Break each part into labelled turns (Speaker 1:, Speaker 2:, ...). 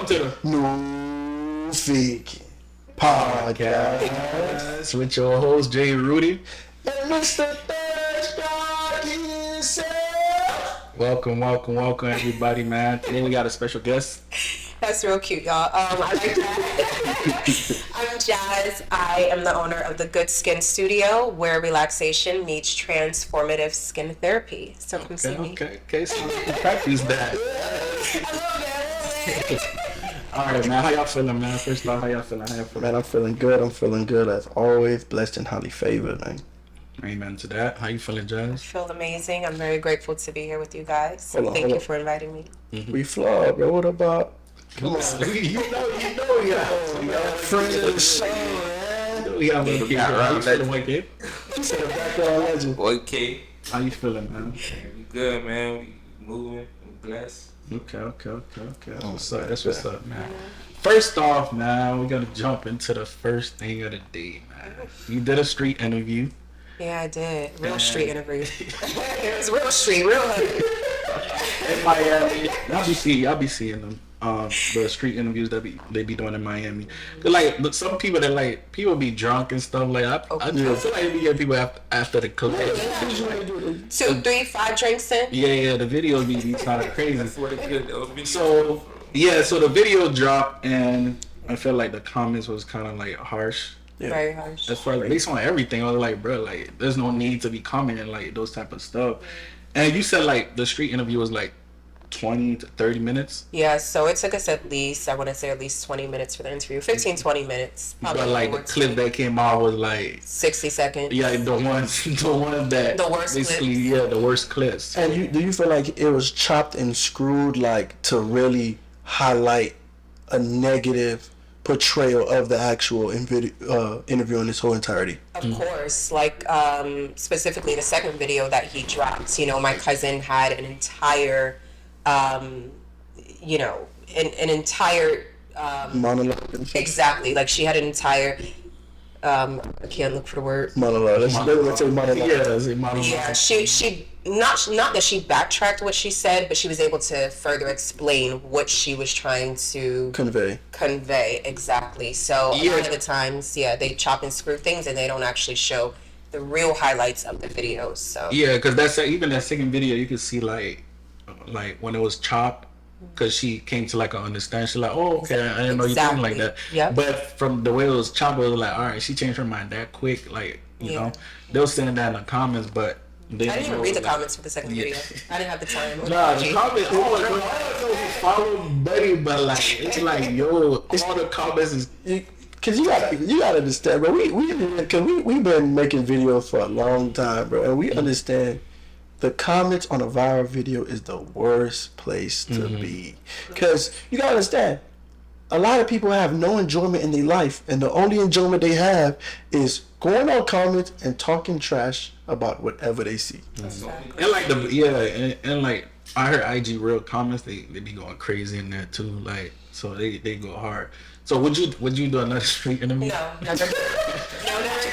Speaker 1: welcome to the
Speaker 2: No Fake Podcast
Speaker 1: with your host Jay Rudy.
Speaker 2: and Mr. Third himself.
Speaker 1: Welcome everybody, man. Today we got a special guest.
Speaker 3: That's real cute, y'all. I like that. I'm JaZ. I am the owner of the Good Skin Studio, where relaxation meets transformative skin therapy. So come see me.
Speaker 1: Okay. So practice that.
Speaker 3: I love it.
Speaker 1: All right, man. How y'all feeling, man? First off, how y'all feeling?
Speaker 2: Man, I'm feeling good as always. Blessed and highly favored, man.
Speaker 1: Amen to that. How you feeling, JaZ?
Speaker 3: I feel amazing. I'm very grateful to be here with you guys.
Speaker 2: Hold
Speaker 3: Thank you
Speaker 2: on.
Speaker 3: for inviting me.
Speaker 2: We flawed, bro. What about?
Speaker 1: Come on. you know,
Speaker 2: Friends of the show, man.
Speaker 1: we got a little bit. How you feeling, Wicked?
Speaker 2: Said a background legend.
Speaker 4: Okay.
Speaker 1: How you feeling, man?
Speaker 4: We good, man. We moving. We blessed.
Speaker 1: Okay. What's up? That's what's up, man. First off, man, we're gonna jump into the first thing of the day, man. You did a street interview.
Speaker 3: Yeah, I did. Real street interview. It was real street, real hood.
Speaker 1: In Miami. Y'all be seeing them. The street interviews that they be doing in Miami. Like some people people be drunk and stuff like that. I feel like we get people after the club.
Speaker 3: 2, 3, 5 drinks in.
Speaker 1: Yeah, the videos be kind of crazy.
Speaker 4: That's what it good though.
Speaker 1: So the video dropped and I felt like the comments was kind of like harsh.
Speaker 2: Yeah.
Speaker 3: Very harsh.
Speaker 1: As far as based on everything, I was like, bro, like there's no need to be commenting like those type of stuff. And you said like the street interview was like 20 to 30 minutes.
Speaker 3: Yeah, so it took us at least 20 minutes for the interview. 15, 20 minutes.
Speaker 1: But like the clip that came out was like
Speaker 3: 60 seconds.
Speaker 1: yeah, the ones that
Speaker 3: The worst
Speaker 1: basically
Speaker 3: clips.
Speaker 1: yeah, the worst clips.
Speaker 2: And do you feel like it was chopped and screwed like to really highlight a negative portrayal of the actual interview in its whole entirety?
Speaker 3: Of course, like specifically the second video that he dropped. You know, my cousin had an entire, an entire
Speaker 2: Monologue and shit?
Speaker 3: exactly, like she had an entire. I can't look for the word.
Speaker 2: Monologue. Let's say monologue.
Speaker 1: Yeah, it's a monologue.
Speaker 3: Yeah, she not that she backtracked what she said, but she was able to further explain what she was trying to convey exactly. So a lot of the times, they chop and screw things and they don't actually show the real highlights of the videos. So
Speaker 1: Yeah, because even that second video, you could see like when it was chopped, because she came to like an understanding. She's like, oh, okay, I didn't know you thinking like that.
Speaker 3: Yeah.
Speaker 1: But from the way it was chopped, it was like, all right, she changed her mind that quick. Like, you know, they were saying that in the comments, but they
Speaker 3: I didn't even read the comments for the second video. I didn't have the time.
Speaker 1: Nah, the comments. I don't know if you follow Buddy, but like it's like all the comments is.
Speaker 2: Cause you gotta understand, bro. We've been making videos for a long time, bro, and we understand the comments on a viral video is the worst place to be. Cause you gotta understand, a lot of people have no enjoyment in their life, and the only enjoyment they have is going on comments and talking trash about whatever they see.
Speaker 1: And like and like I heard IG real comments, they be going crazy in there too. Like so they go hard. So would you do another street interview?
Speaker 3: No, never. No, never.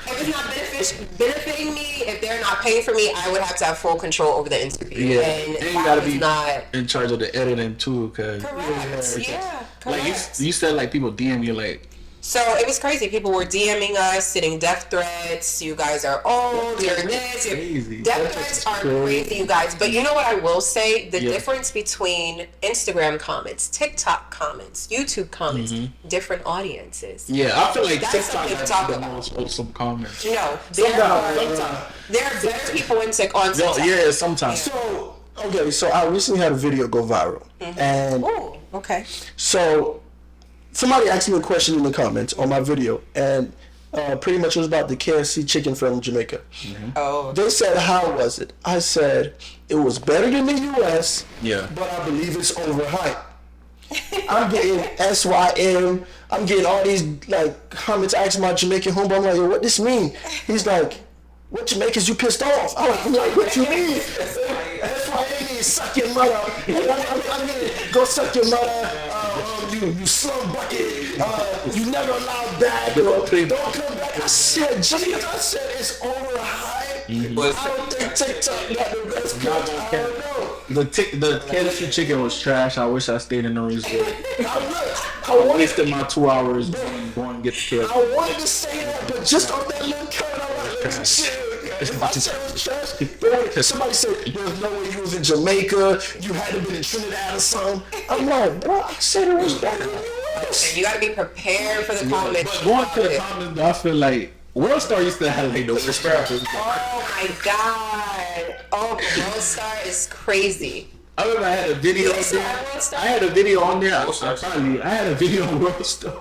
Speaker 3: If it's not benefiting me, if they're not paying for me, I would have to have full control over the interview.
Speaker 1: Yeah,
Speaker 3: and
Speaker 1: you gotta be
Speaker 3: not
Speaker 1: in charge of the editing too, cause
Speaker 3: correct. Yeah, correct.
Speaker 1: like you said, like people DM you like.
Speaker 3: So it was crazy. People were DMing us, sending death threats. You guys are old. You're this.
Speaker 1: Crazy.
Speaker 3: Death threats are crazy, you guys. But you know what I will say? The difference between Instagram comments, TikTok comments, YouTube comments, different audiences.
Speaker 1: Yeah, I feel like
Speaker 3: That's
Speaker 1: TikTok
Speaker 3: something to
Speaker 1: has
Speaker 3: talk
Speaker 1: the
Speaker 3: about.
Speaker 1: most wholesome comments.
Speaker 3: No, there are better people on TikTok.
Speaker 1: Yeah, sometimes.
Speaker 2: So I recently had a video go viral, and
Speaker 3: Oh, okay.
Speaker 2: so somebody asked me a question in the comments on my video, and pretty much it was about the KFC chicken from Jamaica.
Speaker 3: Oh,
Speaker 2: They said, how was it? I said, it was better than the US,
Speaker 1: Yeah.
Speaker 2: but I believe it's overhyped. I'm getting SYM, I'm getting all these like comments asking my Jamaican homeboy. I'm like, yo, what this mean? He's like, what Jamaicans you pissed off? I'm like, what you mean? SYM means suck your mother. I'm getting, go suck your mother. You slum bucket. You never allowed that. Don't come back. I said, Jamaica, I said it's overhyped. I don't think TikTok got the best content. I don't know.
Speaker 1: The KFC chicken was trash. I wish I stayed in the resort.
Speaker 2: I
Speaker 1: wasted my 2 hours going to get the KFC.
Speaker 2: I wanted to say that, but just on that little cut, I'm like, shit. If I said it was trash, somebody said there's no way you was in Jamaica, you had to be in Trinidad or something. I'm like, bro, I said it was better.
Speaker 3: And you gotta be prepared for the comments.
Speaker 1: But going to the comments, I feel like World Star used to have like the worst rappers.
Speaker 3: Oh my god! Oh, World Star is crazy.
Speaker 1: I remember I had a video on there. I had a video on there. I had a video on World Star.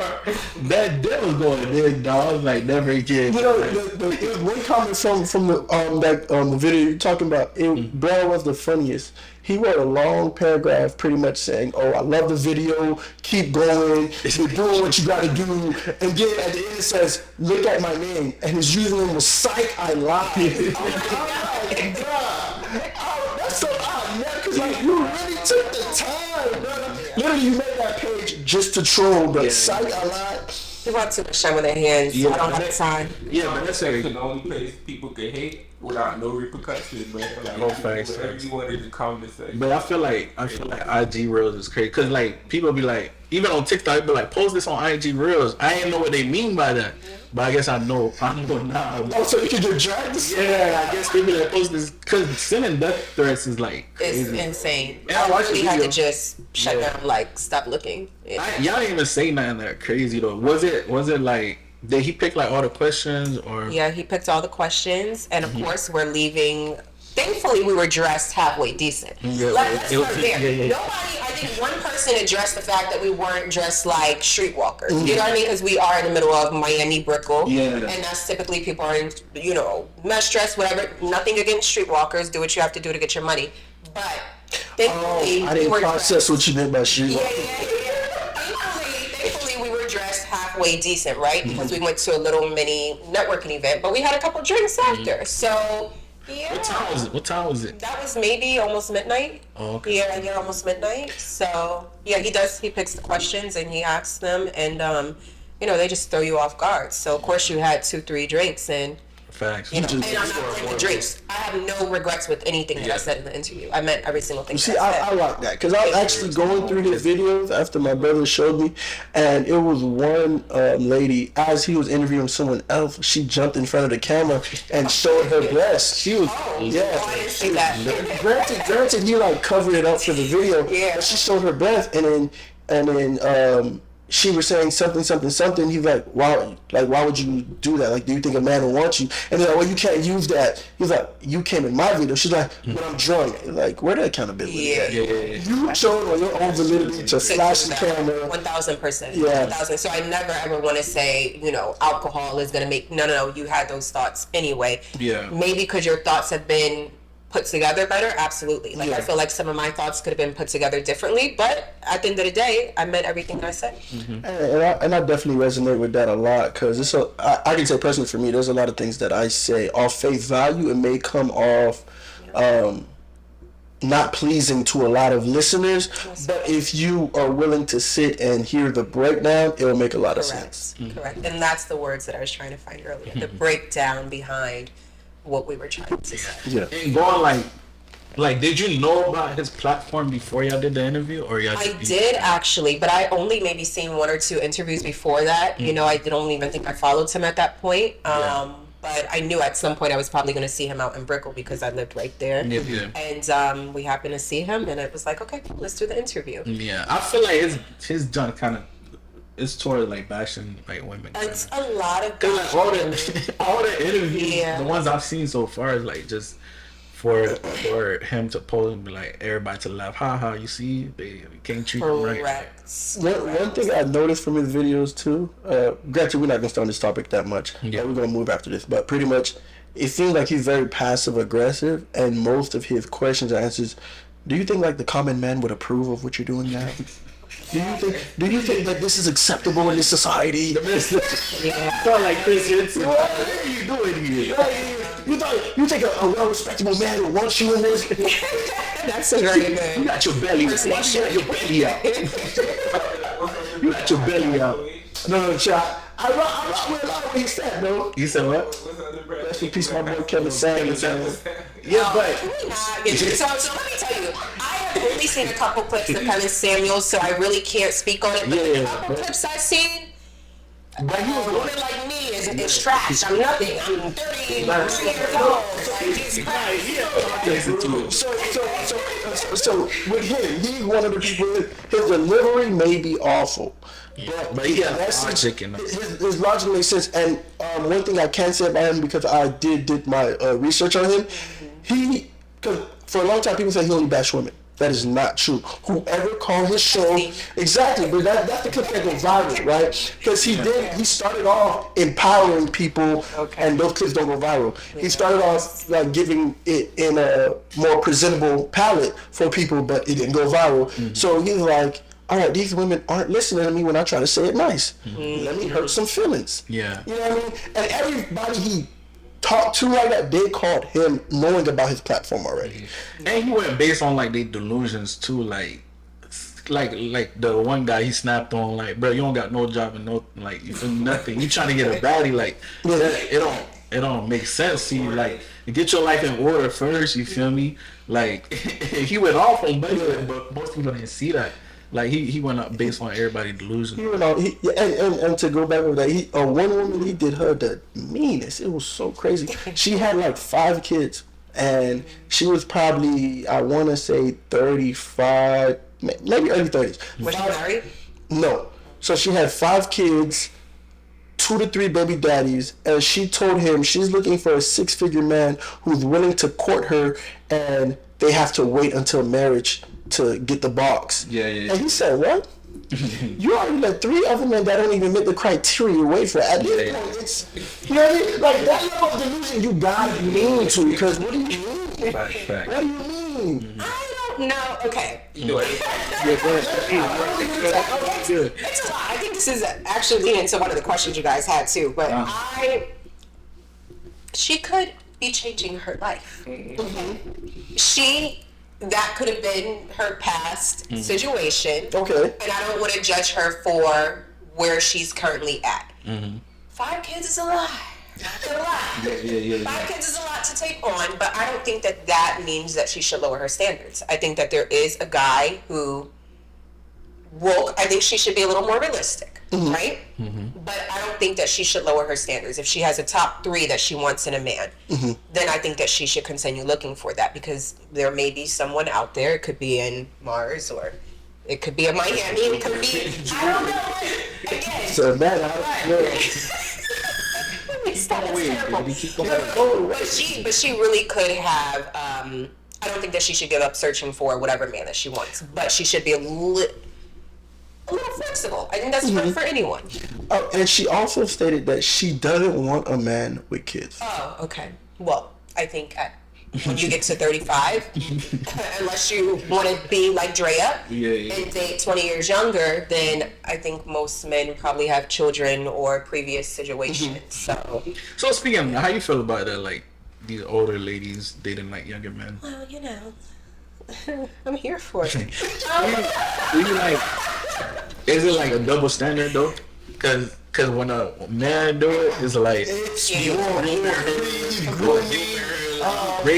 Speaker 1: That was going in, dog. I was like, never again.
Speaker 2: You know, the one comment from the video you're talking about, Brown was the funniest. He wrote a long paragraph pretty much saying, oh, I love the video, keep going, you're doing what you gotta do. And then at the end it says, look at my name. And his username was Psych I Lied. Oh my God. That's so odd, man, because like, you really took the time, bro. Literally, you made that page just to troll, but Psych I Lied.
Speaker 3: People have too much time with their hands. I don't have time.
Speaker 1: Yeah, but that's like
Speaker 4: the only place people can hate without no repercussions, man. Like, whatever you want in the comment section.
Speaker 1: But I feel like IG Reels is crazy because like people be like, even on TikTok, they be like, post this on IG Reels. I didn't know what they mean by that, but I guess I know now.
Speaker 2: Oh, so you can just drag this?
Speaker 1: Yeah, I guess people that post this because sending death threats is like crazy.
Speaker 3: It's insane.
Speaker 1: And I watched the
Speaker 3: had
Speaker 1: video.
Speaker 3: to just shut down, like stop looking.
Speaker 1: Y'all didn't even say nothing that crazy though. Was it like? Did he pick like all the questions or?
Speaker 3: Yeah, he picked all the questions, and of course we're leaving. Thankfully, we were dressed halfway decent.
Speaker 1: Yeah,
Speaker 3: Let's start there.
Speaker 1: yeah.
Speaker 3: Nobody, I think one person addressed the fact that we weren't dressed like streetwalkers. You know what I mean? Because we are in the middle of Miami Brickell.
Speaker 1: Yeah.
Speaker 3: And that's typically people are in, mesh dress, whatever. Nothing against streetwalkers. Do what you have to do to get your money. But thankfully,
Speaker 2: I didn't process what you meant by streetwalker.
Speaker 3: Thankfully, we were dressed halfway decent, right? Because we went to a little mini networking event, but we had a couple drinks after. So, yeah.
Speaker 1: What time was it?
Speaker 3: That was maybe almost midnight.
Speaker 1: Oh, okay.
Speaker 3: Yeah, almost midnight. So, yeah, he picks the questions and he asks them, and, they just throw you off guard. So, of course, you had 2-3 drinks, and
Speaker 1: Facts.
Speaker 3: and I'm not playing the drinks. I have no regrets with anything that I said in the interview. I meant every single thing.
Speaker 2: See, I like that because I was actually going through his videos after my brother showed me, and it was one lady as he was interviewing someone else. She jumped in front of the camera and showed her breast. She was
Speaker 3: I didn't see that.
Speaker 2: Granted, he like covered it up for the video.
Speaker 3: Yeah.
Speaker 2: But she showed her breast, and then she was saying something. He's like, why would you do that? Like, do you think a man will want you? And they're like, well, you can't use that. He's like, you came in my video. She's like, but I'm drunk. Like, where the accountability at?
Speaker 1: Yeah.
Speaker 2: You showed on your own validity to flash the camera.
Speaker 3: 1,000%.
Speaker 2: Yeah.
Speaker 3: 1,000. So I never ever want to say, alcohol is going to make, no, you had those thoughts anyway.
Speaker 1: Yeah.
Speaker 3: Maybe because your thoughts have been put together better, absolutely. Like, I feel like some of my thoughts could have been put together differently, but at the end of the day, I meant everything I said.
Speaker 2: Mm-hmm. And I definitely resonate with that a lot because I can say personally for me, there's a lot of things that I say off face value. It may come off not pleasing to a lot of listeners, but if you are willing to sit and hear the breakdown, it'll make a lot of sense.
Speaker 3: Correct. And that's the words that I was trying to find earlier. The breakdown behind what we were trying to say.
Speaker 1: Yeah. And going like, did you know about his platform before y'all did the interview, or y'all?
Speaker 3: I did actually, but I only maybe seen 1 or 2 interviews before that. I don't even think I followed him at that point. But I knew at some point I was probably going to see him out in Brickell because I lived right there.
Speaker 1: Yeah.
Speaker 3: And we happened to see him, and it was like, okay, let's do the interview.
Speaker 1: Yeah, I feel like his junk kind of. It's toward like bashing like women.
Speaker 3: It's a lot of
Speaker 1: like, all the interviews, the ones I've seen so far is like just for him to pose and be like everybody to laugh, haha. You see, they can't treat him right.
Speaker 2: One thing I noticed from his videos too. Granted, we're not gonna stay on this topic that much. Yeah. We're gonna move after this, but pretty much, it seems like he's very passive aggressive, and most of his questions and answers. Do you think like the common man would approve of what you're doing now? Do you think that this is acceptable in this society?
Speaker 1: Felt like Chris Henson. What are you doing here?
Speaker 2: You think a well-respectable man would want you in this?
Speaker 3: That's a very good.
Speaker 2: You got your belly. Why you got your belly out? You got your belly out. No, child. I rock with a lot of what he said, though.
Speaker 1: You said what?
Speaker 2: Rest in peace, my boy Kevin Samuels.
Speaker 1: Yeah, but
Speaker 3: so let me tell you, I have only seen a couple clips of Kevin Samuels, so I really can't speak on it. But the couple clips I've seen, but he was a woman like me is trash. I'm nothing. I'm 33 years old.
Speaker 2: So with him, he's one of the people. His delivery may be awful, but
Speaker 1: he has logic in
Speaker 2: his logic makes sense. And one thing I can say about him, because I did my research on him, because for a long time people say he only bash women. That is not true. Whoever called his show, exactly, but that's the clip that goes viral, right? Because he started off empowering people, and those clips don't go viral. He started off like giving it in a more presentable palette for people, but it didn't go viral. Mm-hmm. So he's like, all right, these women aren't listening to me when I try to say it nice. Mm-hmm. Let me hurt some feelings.
Speaker 1: Yeah.
Speaker 2: You know what I mean? And everybody he talked to like that, they called him knowing about his platform already.
Speaker 1: And he went based on like their delusions too, like the one guy he snapped on, like, bro, you don't got no job and no, like, you feel nothing. You trying to get a baddie, like, it don't make sense. See, like, get your life in order first, you feel me? Like, he went off on Buddy, but most people didn't see that. Like he went up based on everybody's delusion.
Speaker 2: He went out, and to go back over that, one woman, he did her the meanest. It was so crazy. She had like 5 kids, and she was probably, I want to say 35, maybe early 30s.
Speaker 3: Was she married?
Speaker 2: No. So she had 5 kids, 2 to 3 baby daddies, and she told him she's looking for a 6-figure man who's willing to court her, and they have to wait until marriage to get the box.
Speaker 1: Yeah.
Speaker 2: And he said, what? You already let 3 other men that don't even meet the criteria wait for it. At this point, it's, you know what I mean? Like, that level of delusion you gotta mean to, because what do you mean?
Speaker 1: Fact.
Speaker 2: What do you mean?
Speaker 3: I don't know. Okay.
Speaker 1: It's
Speaker 3: a lot. I think this is actually leading into one of the questions you guys had too, but she could be changing her life. Mm-hmm. That could have been her past situation.
Speaker 2: Okay.
Speaker 3: And I don't want to judge her for where she's currently at.
Speaker 1: Mm-hmm.
Speaker 3: 5 kids is a lot. Not gonna lie.
Speaker 1: Yeah.
Speaker 3: 5 kids is a lot to take on, but I don't think that means that she should lower her standards. I think that there is a guy who I think she should be a little more realistic, right? Mm-hmm. But I don't think that she should lower her standards. If she has a top 3 that she wants in a man, then I think that she should continue looking for that, because there may be someone out there. It could be in Mars, or it could be in Miami. It could be, I don't know. Again.
Speaker 2: So
Speaker 3: But she really could have. I don't think that she should give up searching for whatever man that she wants, but she should be a little flexible. I think that's for anyone.
Speaker 2: And she also stated that she doesn't want a man with kids.
Speaker 3: Oh, okay. Well, I think when you get to 35, unless you want to be like Drea and date 20 years younger, then I think most men probably have children or previous situations.
Speaker 1: So speaking of, how you feel about that, like these older ladies dating like younger men?
Speaker 3: Well, you know, I'm here for it.
Speaker 1: Is it like a double standard though? Cause when a man do it, it's like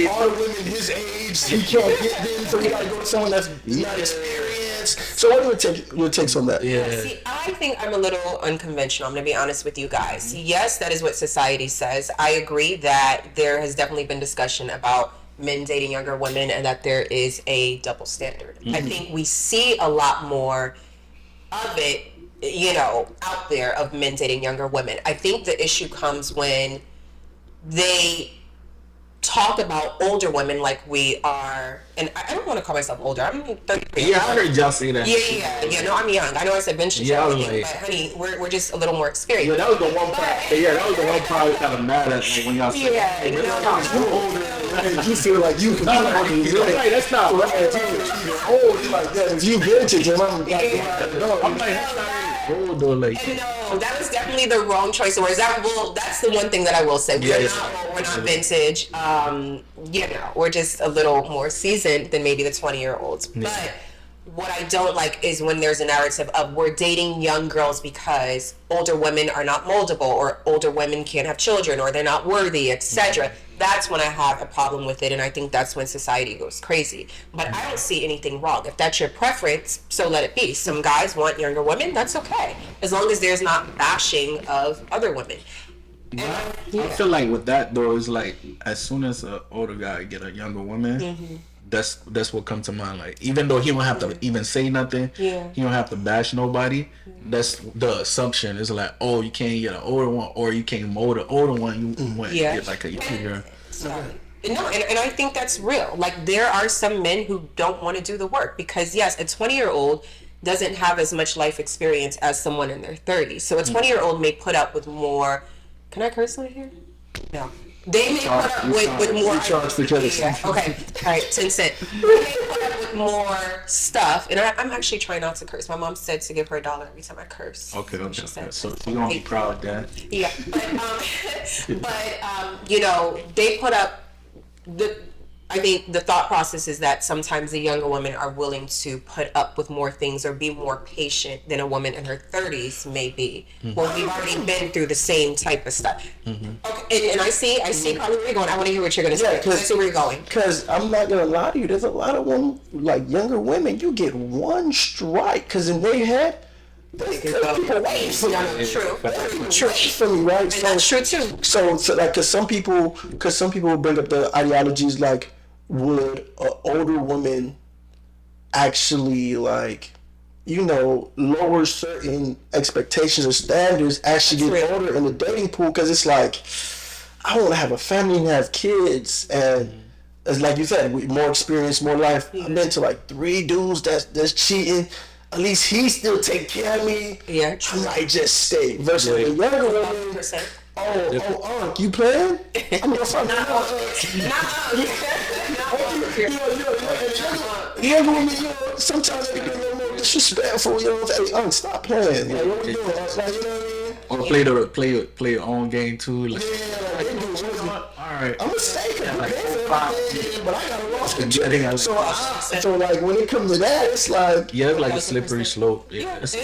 Speaker 2: all women his age, he can't get them, so he gotta go to someone that's not experienced. So what are your takes on that?
Speaker 1: Yeah.
Speaker 3: See, I think I'm a little unconventional. I'm gonna be honest with you guys. Yes, that is what society says. I agree that there has definitely been discussion about men dating younger women and that there is a double standard. I think we see a lot more of it, out there, of men dating younger women. I think the issue comes when they talk about older women like we are, and I don't want to call myself older. I'm 33.
Speaker 1: Yeah, I heard y'all say that.
Speaker 3: Yeah. No, I'm young. I know I said vintage.
Speaker 1: Yeah, I was like,
Speaker 3: but honey, we're just a little more experienced.
Speaker 1: Yeah, that was the one part. Yeah, that was the one part I was kind of mad at, like, when y'all said,
Speaker 3: "Hey,
Speaker 2: you older, you feel like you can."
Speaker 1: Right, that's not right.
Speaker 2: Old, like that. If you vintage, and I'm like,
Speaker 1: that's not old though. Like,
Speaker 3: no, that was definitely the wrong choice of words. That's the one thing that I will say. We're not vintage. We're just a little more seasoned than maybe the 20-year-olds. But what I don't like is when there's a narrative of we're dating young girls because older women are not moldable, or older women can't have children, or they're not worthy, etc. That's when I have a problem with it, and I think that's when society goes crazy. But I don't see anything wrong. If that's your preference, so let it be. Some guys want younger women, that's okay, as long as there's not bashing of other women.
Speaker 1: I feel like with that though, is like as soon as an older guy get a younger woman, that's what comes to mind. Like even though he don't have to even say nothing, he don't have to bash nobody. That's the assumption. Is like, oh, you can't get an older one, or you can't mold an older one. You want to get like a younger.
Speaker 3: No, and I think that's real. Like there are some men who don't want to do the work because yes, a 20-year-old doesn't have as much life experience as someone in their 30s. So a 20-year-old may put up with more. Can I curse on here? No. They may put up with more.
Speaker 2: Charge for cursing.
Speaker 3: Yeah. Okay. All right. 10 cents. They may put up with more stuff, and I'm actually trying not to curse. My mom said to give her $1 every time I curse.
Speaker 1: Okay. So you're gonna be proud of that.
Speaker 3: Yeah. But you know, they put up I think the thought process is that sometimes the younger women are willing to put up with more things or be more patient than a woman in her 30s may be. Well, we've already been through the same type of stuff. Okay, and I see probably where you're going. I want to hear what you're going to say. I see where you're going.
Speaker 2: Because I'm not going to lie to you, there's a lot of women, like younger women, you get one strike because in their head, people wait for me. True for me, right?
Speaker 3: And that's true too.
Speaker 2: So like, because some people bring up the ideologies like, would an older woman actually like, you know, lower certain expectations or standards as she get older in the dating pool? Because it's like, I want to have a family and have kids, and as like you said, with more experience, more life. I've been to like 3 dudes that's cheating. At least he still take care of me.
Speaker 3: Yeah,
Speaker 2: I might just stay. Versus the younger woman. Oh, you playing? I'm your son. Younger women, you know, sometimes they get a little more disrespectful. You know, hey, stop playing. Like, what we doing? Like, you know what I mean?
Speaker 1: Or play your own game too. Like,
Speaker 2: they do.
Speaker 1: Alright.
Speaker 2: I'm mistaken. But I got a lost control. So like when it comes to that, it's like
Speaker 1: it's like a slippery slope.
Speaker 3: It is.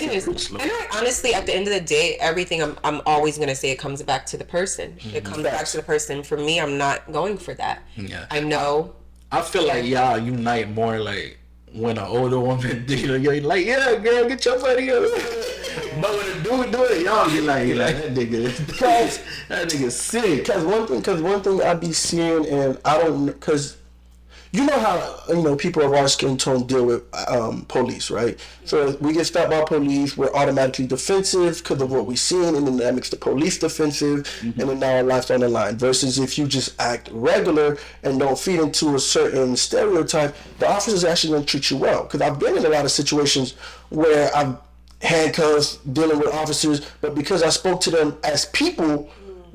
Speaker 3: And honestly, at the end of the day, everything I'm always gonna say it comes back to the person. It comes back to the person. For me, I'm not going for that.
Speaker 1: Yeah.
Speaker 3: I know.
Speaker 1: I feel like y'all unite more like when an older woman, you're like, yeah, girl, get your money up. But when a dude do it, y'all be like that nigga sick.
Speaker 2: Because one thing I be seeing, and I don't, because you know how, you know, people of our skin tone deal with police, right? So we get stopped by police, we're automatically defensive because of what we've seen, and then that makes the police defensive, and then now our life's on the line. Versus if you just act regular and don't feed into a certain stereotype, the officers actually going to treat you well. Because I've been in a lot of situations where I'm handcuffed, dealing with officers, but because I spoke to them as people,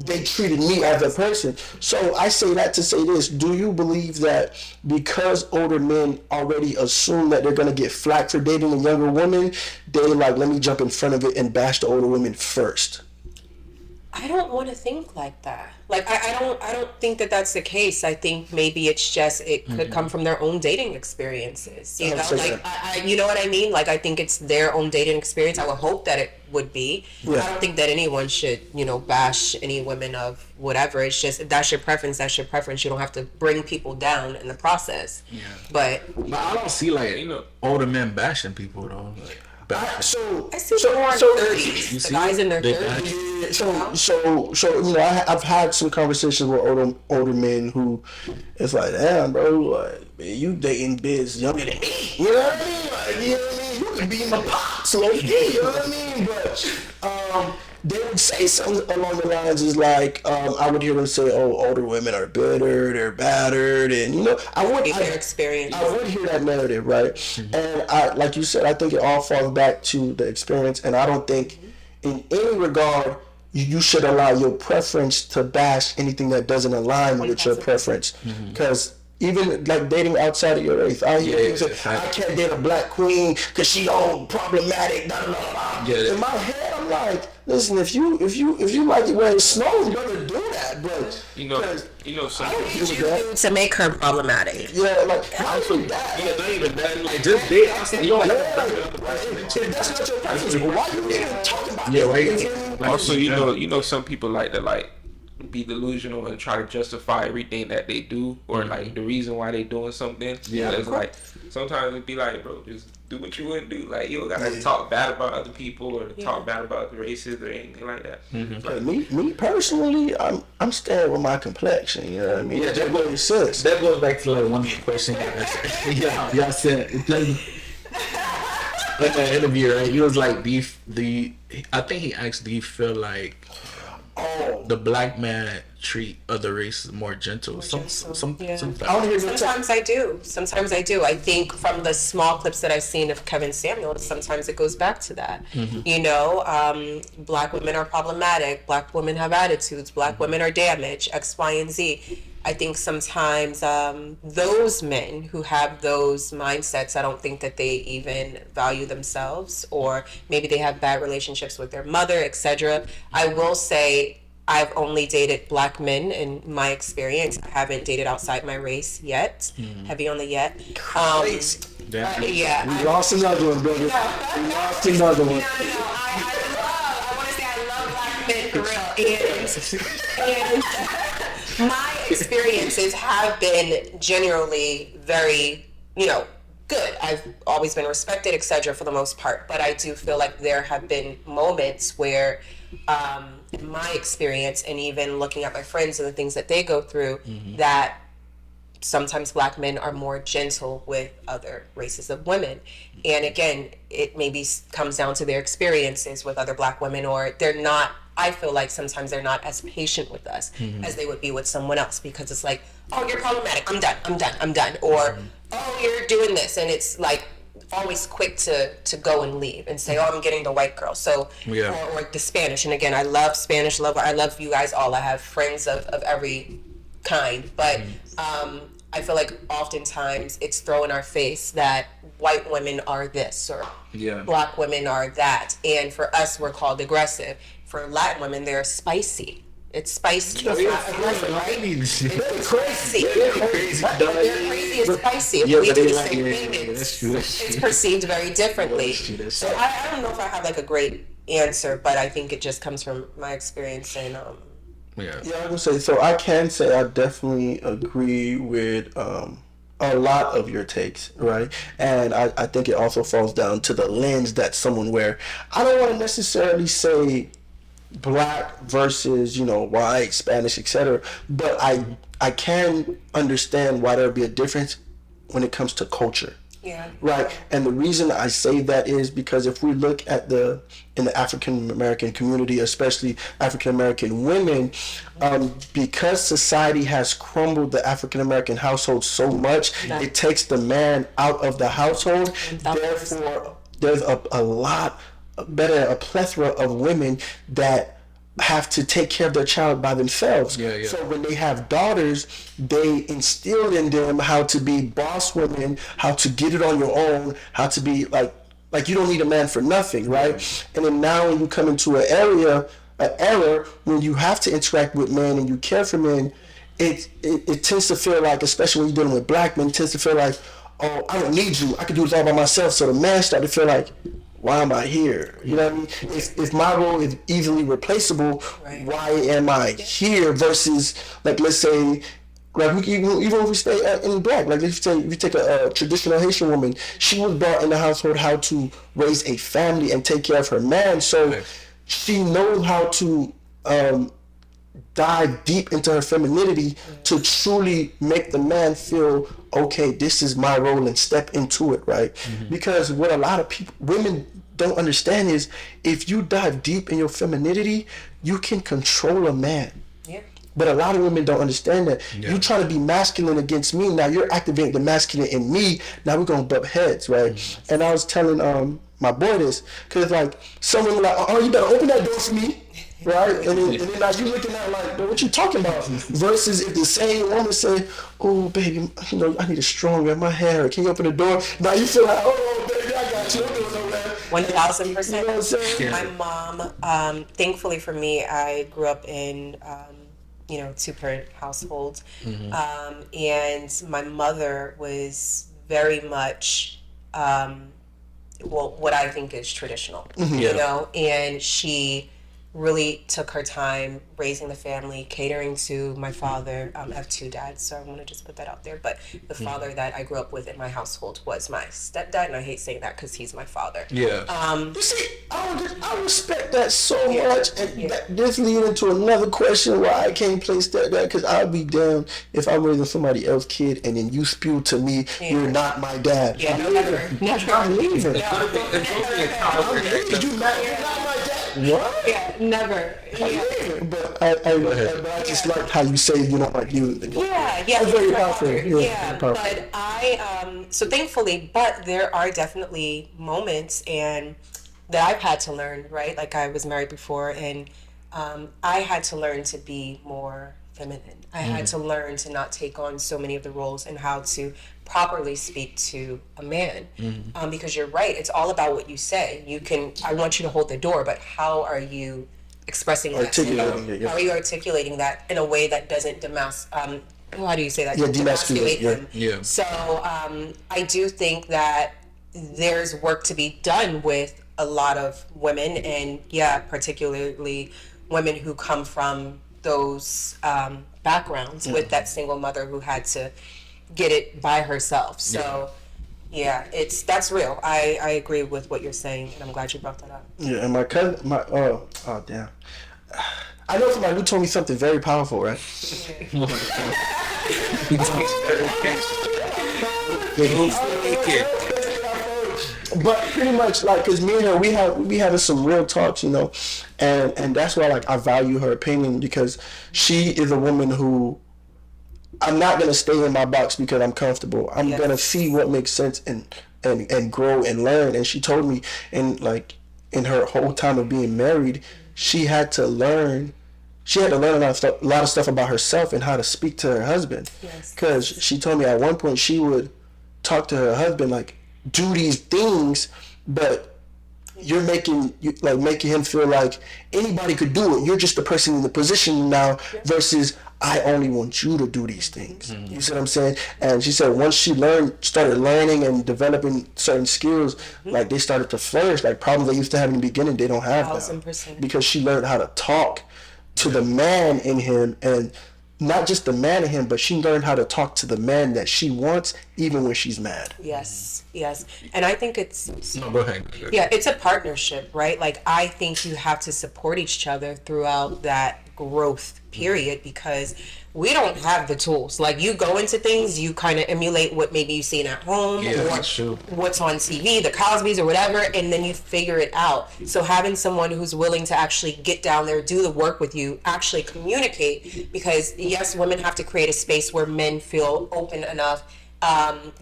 Speaker 2: they treated me as a person. So I say that to say this: do you believe that because older men already assume that they're gonna get flack for dating a younger woman, they like, let me jump in front of it and bash the older women first?
Speaker 3: I don't want to think like that. Like I don't think that that's the case. I think maybe it's just it could come from their own dating experiences. You know, like you know what I mean? Like I think it's their own dating experience. I would hope that it would be. Yeah. I don't think that anyone should, you know, bash any women of whatever. It's just if that's your preference, that's your preference. You don't have to bring people down in the process. Yeah. But
Speaker 1: I don't see like, you know, older men bashing people though. Like,
Speaker 3: I see more in 30s. The guys in their 30s.
Speaker 2: So you know, I've had some conversations with older men who, it's like, damn, bro, like, man, you dating biz younger than me. You know what I mean? Like, you know what I mean? You could be my pops, like, you know what I mean? But they would say something along the lines is like, I would hear them say, oh, older women are bitter, they're battered, and you know, I would hear that narrative, right? Mm-hmm. And I, like you said, I think it all falls back to the experience, and I don't think in any regard you should allow your preference to bash anything that doesn't align with your preference, because even like dating outside of your race. I hear people say, I can't date a black queen because she all problematic. Blah, blah, blah. In my head, I'm like, listen, if you like it when it snows, you're gonna do that. But
Speaker 4: you know, some
Speaker 3: people to make her problematic.
Speaker 2: Yeah, like how do that?
Speaker 1: Yeah, not even that. Like just date outside. You don't
Speaker 2: that's not your preference. Why are you even talking about
Speaker 1: it?
Speaker 4: Right. Also, you know, some people like to like be delusional and try to justify everything that they do or like the reason why they doing something. Yeah, it's like sometimes it be like, bro, just do what you want to do. Like you don't gotta talk bad about other people or talk bad about the races or anything like that.
Speaker 2: Like, me personally, I'm staying with my complexion. You know what I mean?
Speaker 1: Yeah, that really sucks. That goes back to like one of the questions y'all said. Like that interview, right? He was like, I think he asked, do you feel like the black man treat other races more gentle? Sometimes
Speaker 3: I do. Sometimes I do. I think from the small clips that I've seen of Kevin Samuels, sometimes it goes back to that. You know, black women are problematic. Black women have attitudes. Black women are damaged. X, Y, and Z. I think sometimes those men who have those mindsets, I don't think that they even value themselves, or maybe they have bad relationships with their mother, etc. I will say I've only dated black men in my experience. I haven't dated outside my race yet. Heavy on the yet. Yeah.
Speaker 2: We lost another one, brother. We lost another one.
Speaker 3: I want to say I love black men for real. And my experiences have been generally very, good. I've always been respected, etc. for the most part. But I do feel like there have been moments where, in my experience, and even looking at my friends and the things that they go through, that sometimes black men are more gentle with other races of women. And again, it maybe comes down to their experiences with other black women, or they're not, I feel like sometimes they're not as patient with us as they would be with someone else, because it's like, oh, you're problematic, I'm done. Or, oh, you're doing this. And it's like always quick to go and leave and say, oh, I'm getting the white girl. So, or the Spanish. And again, I love Spanish, I love you guys all. I have friends of every kind. But I feel like oftentimes it's thrown in our face that white women are this or black women are that. And for us, we're called aggressive. For Latin women, they're spicy. It's spicy. It's not aggressive, right? It's crazy. They're crazy. It's spicy. If we do the same thing, it's perceived very differently. So I don't know if I have like a great answer, but I think it just comes from my experience and
Speaker 2: I would say so. I can say I definitely agree with a lot of your takes, right? And I think it also falls down to the lens that someone wear. I don't want to necessarily say black versus white, Spanish, etc. But I can understand why there would be a difference when it comes to culture.
Speaker 3: Yeah.
Speaker 2: Right. And the reason I say that is because if we look at in the African American community, especially African American women, because society has crumbled the African American household so much, it takes the man out of the household. Therefore, there's a plethora of women that have to take care of their child by themselves. So when they have daughters, they instill in them how to be boss women, how to get it on your own, how to be like you don't need a man for nothing, right? And then now when you come into an era when you have to interact with men and you care for men, it tends to feel like, especially when you're dealing with black men, it tends to feel like, oh, I don't need you, I can do this all by myself. So the man started to feel like, why am I here? You know what I mean? If my role is easily replaceable, why am I here? Versus, like, let's say, like, even if we stay in black, like, if you take a traditional Haitian woman, she was brought in the household how to raise a family and take care of her man. So she knows how to dive deep into her femininity to truly make the man feel, okay, this is my role, and step into it, right? Because what a lot of women don't understand is, if you dive deep in your femininity, you can control a man. But a lot of women don't understand that. You try to be masculine against me, now you're activating the masculine in me, now we're gonna butt heads, right? And I was telling my boy this, because like some women like, oh, you better open that door for me. right? And then now you looking at like, what you talking about? Versus if the same woman say, oh baby, I need a stronger my hair. Can you open the door? Now you feel like, oh baby, I got you. Don't do no that.
Speaker 3: 1,000%.
Speaker 2: You know what I'm saying?
Speaker 3: My mom, thankfully for me, I grew up in, two-parent household. And my mother was very much, what I think is traditional, and she really took her time raising the family, catering to my father. I have two dads, so I want to just put that out there. But the father that I grew up with in my household was my stepdad, and I hate saying that because he's my father.
Speaker 1: Yeah.
Speaker 2: You see, I respect that so much, and this leads into another question why I can't play stepdad, because I'll be damned if I'm raising somebody else's kid and then you spew to me, you're not my dad.
Speaker 3: Yeah, never.
Speaker 2: I'm leaving.
Speaker 3: No.
Speaker 2: You not my dad. What?
Speaker 3: Yeah, never. Yeah.
Speaker 2: But I just like how you say you don't like you.
Speaker 3: Yeah.
Speaker 2: That's very powerful.
Speaker 3: Yeah, but so thankfully, but there are definitely moments and that I've had to learn, right? Like I was married before, and I had to learn to be more feminine. I had to learn to not take on so many of the roles and how to properly speak to a man. Because you're right, it's all about what you say. I want you to hold the door, but how are you expressing that? How are you articulating that in a way that doesn't how do you say that?
Speaker 2: Demasculate
Speaker 3: him.
Speaker 1: Yeah.
Speaker 3: So I do think that there's work to be done with a lot of women, and particularly women who come from those backgrounds with that single mother who had to get it by herself. So that's real. I agree with what you're saying, and I'm glad you brought that up.
Speaker 2: Yeah, and my cousin, damn. I know somebody who told me something very powerful, right? But pretty much, like, cause me and her, we having some real talks, and that's why, like, I value her opinion, because she is a woman who, I'm not gonna stay in my box because I'm comfortable. I'm gonna see what makes sense and grow and learn. And she told me, in her whole time of being married, she had to learn a lot of stuff about herself and how to speak to her husband. Because she told me at one point she would talk to her husband like, do these things, but you're making him feel like anybody could do it. You're just the person in the position now, versus I only want you to do these things. You see what I'm saying? And she said once she started learning and developing certain skills, like they started to flourish. Like problems they used to have in the beginning, they don't have now.
Speaker 3: 1,000%.
Speaker 2: Because she learned how to talk to the man in him, and not just the man in him, but she learned how to talk to the man that she wants, even when she's mad.
Speaker 3: Yes. And I think it's...
Speaker 1: No, go ahead.
Speaker 3: Yeah, it's a partnership, right? Like, I think you have to support each other throughout that growth period, because we don't have the tools. Like, you go into things, you kind of emulate what maybe you've seen at home, or what's on TV, the Cosbys or whatever, and then you figure it out. So having someone who's willing to actually get down there, do the work with you, actually communicate, because yes, women have to create a space where men feel open enough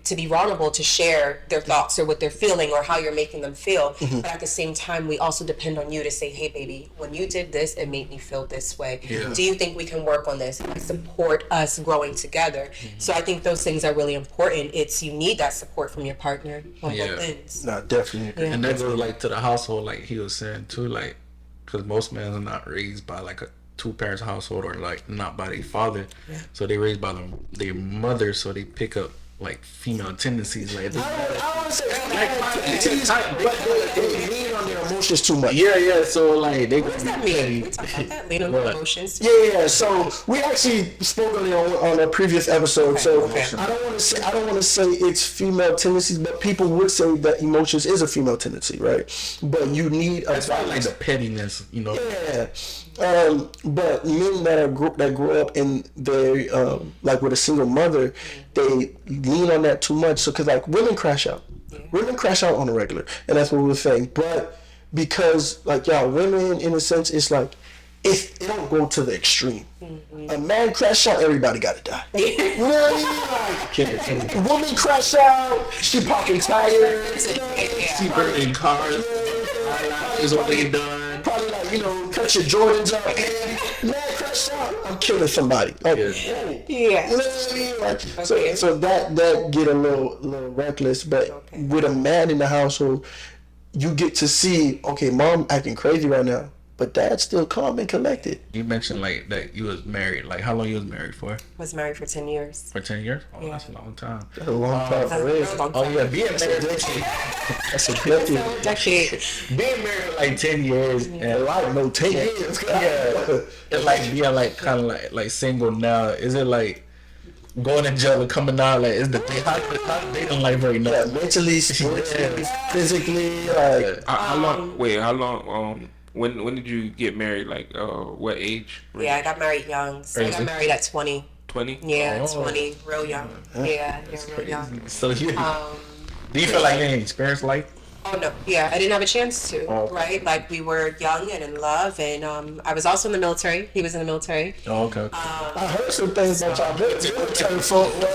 Speaker 3: to be vulnerable, to share their thoughts or what they're feeling or how you're making them feel. But at the same time, we also depend on you to say, hey, baby, when you did this, it made me feel this way. Do you think we can work on this? Support us growing together. So I think those things are really important. You need that support from your partner on both ends.
Speaker 2: No, definitely.
Speaker 1: And that goes like to the household, like he was saying too, like, because most men are not raised by like a two-parents household, or like not by their father. So they raised by their mother, so they pick up like female tendencies. Like
Speaker 2: I don't say but they lean on their emotions too much.
Speaker 1: So like they.
Speaker 3: What does that mean? We talk about that, lean on their emotions.
Speaker 2: So we actually spoke on a previous episode. I don't want to say it's female tendencies, but people would say that emotions is a female tendency, right? But you need
Speaker 1: that's why like the pettiness,
Speaker 2: but men that grow up in their like with a single mother, they lean on that too much. So, cause like women crash out on a regular, and that's what we were saying. But because like women in a sense, it's like it don't go to the extreme. A man crash out, everybody gotta die. You know what I mean? Like, woman crash out, she popping tires,
Speaker 1: she burning cars. Is what they done.
Speaker 2: Probably like cut your Jordans up, man, crush out, I'm killing somebody. Like,
Speaker 3: Yeah.
Speaker 2: You know what I mean? Like, so that get a little reckless, but with a man in the household, you get to see, okay, mom acting crazy right now, but dad's still calm and collected.
Speaker 1: You mentioned like that you was married. Like how long you was married for?
Speaker 3: Was married for 10 years.
Speaker 1: For 10 years? Oh, that's a long time.
Speaker 2: That's a long time.
Speaker 1: Oh yeah, being married that's a decade. Being married for like 10 years and
Speaker 2: like no 10 years.
Speaker 1: Yeah, it's like being like kind of like single now. Is it like going to jail and coming out? Like is the how they don't like very much?
Speaker 2: Yeah, mentally, spiritually, physically. Like
Speaker 4: how long? Wait, how long? When did you get married? Like, what age?
Speaker 3: Yeah, I got married young. So I got married at 20.
Speaker 4: 20?
Speaker 3: Yeah, 20. Real young. Yeah, real young.
Speaker 1: So do you feel like you ain't experienced life?
Speaker 3: Oh, no. Yeah, I didn't have a chance to, right? Like, we were young and in love, and I was also in the military. He was in the military.
Speaker 1: Oh, okay.
Speaker 2: I heard some things about y'all military folk.
Speaker 3: The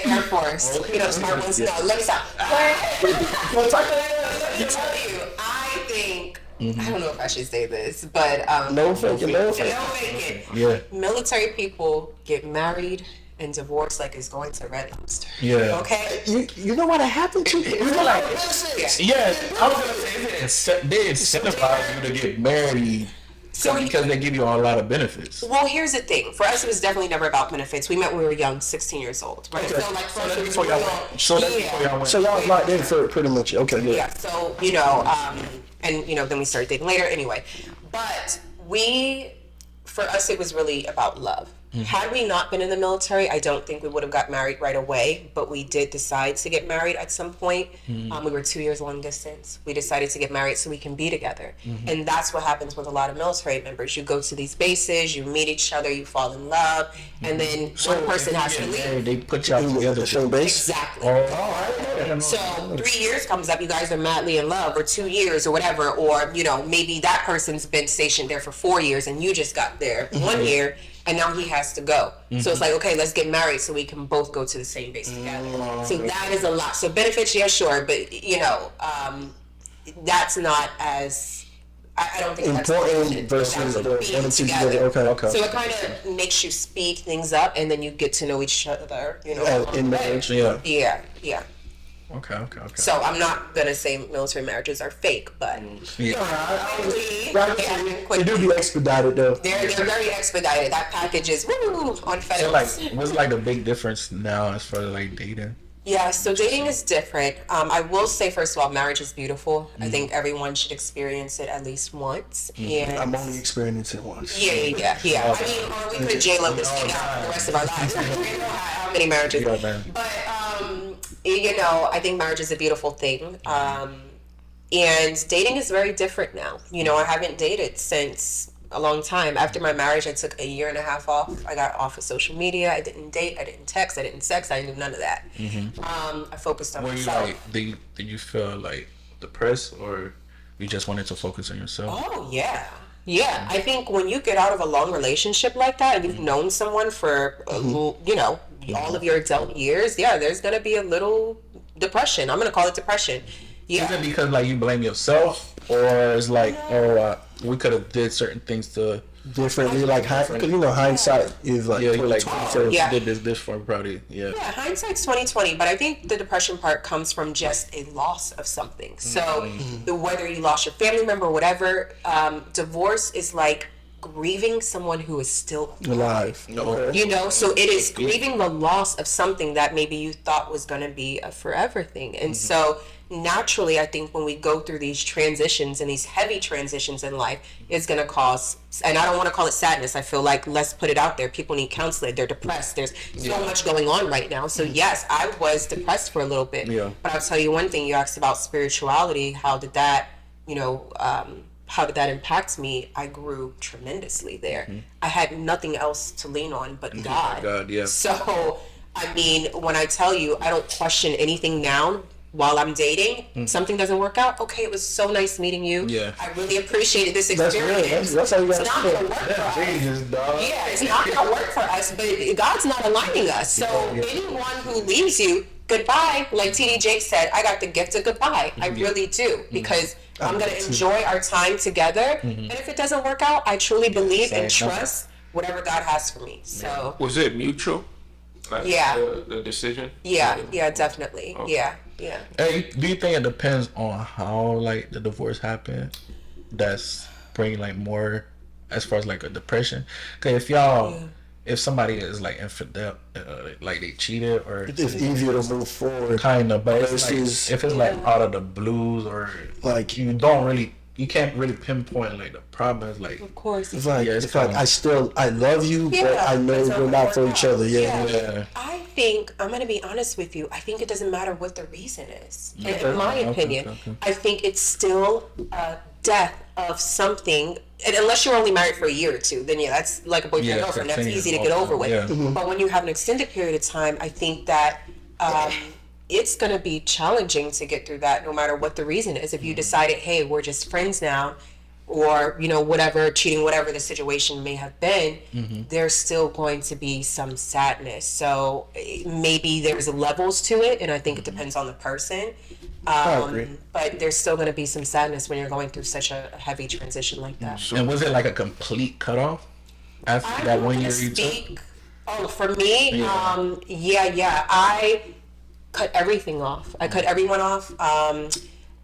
Speaker 3: Air Force. Okay. Smart ones. No, let me stop. Let me tell you, I think... I don't know if I should say this, but
Speaker 2: no faking.
Speaker 1: Yeah.
Speaker 3: Military people get married and divorced like it's going to Red Lobster.
Speaker 1: Yeah.
Speaker 3: Okay.
Speaker 2: You know what happened to you?
Speaker 1: I was gonna say they incentivize you to get married. Because they give you a lot of benefits.
Speaker 3: Well, here's the thing. For us, it was definitely never about benefits. We met when we were young, 16 years old, right?
Speaker 2: Okay.
Speaker 3: So, like,
Speaker 1: So that's before y'all went.
Speaker 2: So y'all was locked in for pretty much. Okay. Good.
Speaker 3: Yeah. So and then we started dating later. Anyway, but for us, it was really about love. Had we not been in the military, I don't think we would have got married right away, but we did decide to get married at some point. We were 2 years long distance. We decided to get married so we can be together. And that's what happens with a lot of military members. You go to these bases, you meet each other, you fall in love, and then one person has to leave.
Speaker 1: They put y'all together.
Speaker 2: The same base?
Speaker 3: Exactly.
Speaker 2: Oh,
Speaker 3: So 3 years comes up, you guys are madly in love, or 2 years or whatever, or maybe that person's been stationed there for 4 years and you just got there 1 year. And now he has to go. So it's like, okay, let's get married so we can both go to the same base together. So that is a lot. So benefits, yeah, sure. But, that's not as, I don't think
Speaker 2: important versus the
Speaker 3: being
Speaker 2: together. Okay.
Speaker 3: So it kind of makes you speed things up and then you get to know each other,
Speaker 2: in marriage,
Speaker 3: Yeah.
Speaker 1: Okay.
Speaker 3: So I'm not gonna say military marriages are fake, but
Speaker 2: they do be expedited though.
Speaker 3: They're very expedited. That package is on FedEx.
Speaker 1: What's like the big difference now as far as like dating?
Speaker 3: Yeah, so dating is different. I will say, first of all, marriage is beautiful. I think everyone should experience it at least once. And
Speaker 2: I'm only experiencing it once.
Speaker 3: Yeah. I mean, or we could J-Lo this thing out for the rest of our lives. We don't know how many marriages. But I think marriage is a beautiful thing. And dating is very different now. I haven't dated since a long time. After my marriage, I took 1.5 years off. I got off of social media. I didn't date. I didn't text. I didn't sex. I didn't do none of that. I focused on myself.
Speaker 1: Did you feel like depressed, or you just wanted to focus on yourself?
Speaker 3: Oh, yeah. Yeah, I think when you get out of a long relationship like that, and you've known someone for, all of your adult years, there's going to be a little depression. I'm going to call it depression. Yeah.
Speaker 1: Is it because like you blame yourself, or it's like, we could have did certain things to
Speaker 2: differently, like because hindsight is like
Speaker 1: did this for probably
Speaker 3: hindsight's 20/20, but I think the depression part comes from just a loss of something. So whether you lost your family member or whatever, divorce is like grieving someone who is still alive. So it is grieving the loss of something that maybe you thought was going to be a forever thing. And so naturally, I think when we go through these transitions and these heavy transitions in life, it's going to cause, and I don't want to call it sadness. I feel like, let's put it out there. People need counseling. They're depressed. There's so much going on right now. So yes, I was depressed for a little bit. But I'll tell you one thing. You asked about spirituality. How did that, how did that impact me? I grew tremendously there. I had nothing else to lean on but God. So, I mean, when I tell you, I don't question anything now. While I'm dating, something doesn't work out. Okay, it was so nice meeting you. I really appreciated this experience.
Speaker 2: That's how you got
Speaker 3: to do it. It's not going to work for us, but God's not aligning us. So anyone who leaves you, goodbye. Like TD Jake said, I got the gift of goodbye. I really do, because I'm going to enjoy our time together. And if it doesn't work out, I truly believe and trust whatever God has for me. So
Speaker 4: was it mutual? Like, the decision?
Speaker 3: Yeah, definitely. Okay. Yeah.
Speaker 1: Hey, do you think it depends on how like the divorce happened? That's bringing like more as far as like a depression. Cause if somebody is like infidel, like they cheated, or
Speaker 2: it's easier to move forward.
Speaker 1: Kind of, but it's like, if it's like out of the blues, or like you can't really pinpoint like the problem. Is like,
Speaker 3: of course,
Speaker 2: it's like I love you, but I know we're not for each other. Yeah.
Speaker 3: I think I'm gonna be honest with you. I think it doesn't matter what the reason is. In my opinion, I think it's still a death of something. And unless you're only married for a year or two, then that's like a boyfriend and girlfriend. That's easy to get over with. But when you have an extended period of time, I think that it's going to be challenging to get through that, no matter what the reason is. If you decided, hey, we're just friends now, or whatever, cheating, whatever the situation may have been, there's still going to be some sadness. So maybe there's levels to it, and I think it depends on the person.
Speaker 2: I agree.
Speaker 3: But there's still going to be some sadness when you're going through such a heavy transition like that.
Speaker 1: And was it like a complete cutoff after that 1 year you took?
Speaker 3: Oh, for me, I cut everything off. I cut everyone off.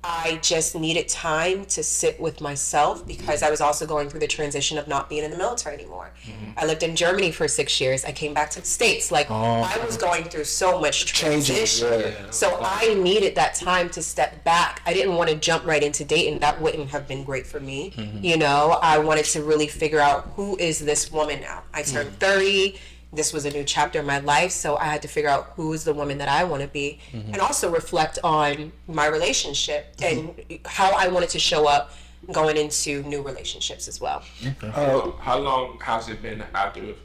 Speaker 3: I just needed time to sit with myself, because I was also going through the transition of not being in the military anymore. I lived in Germany for 6 years. I came back to the States. I was going through so much transition. So I needed that time to step back. I didn't want to jump right into dating. That wouldn't have been great for me. I wanted to really figure out, who is this woman now? I turned 30. This was a new chapter in my life, so I had to figure out who is the woman that I want to be, and also reflect on my relationship and how I wanted to show up going into new relationships as well.
Speaker 4: How long has it been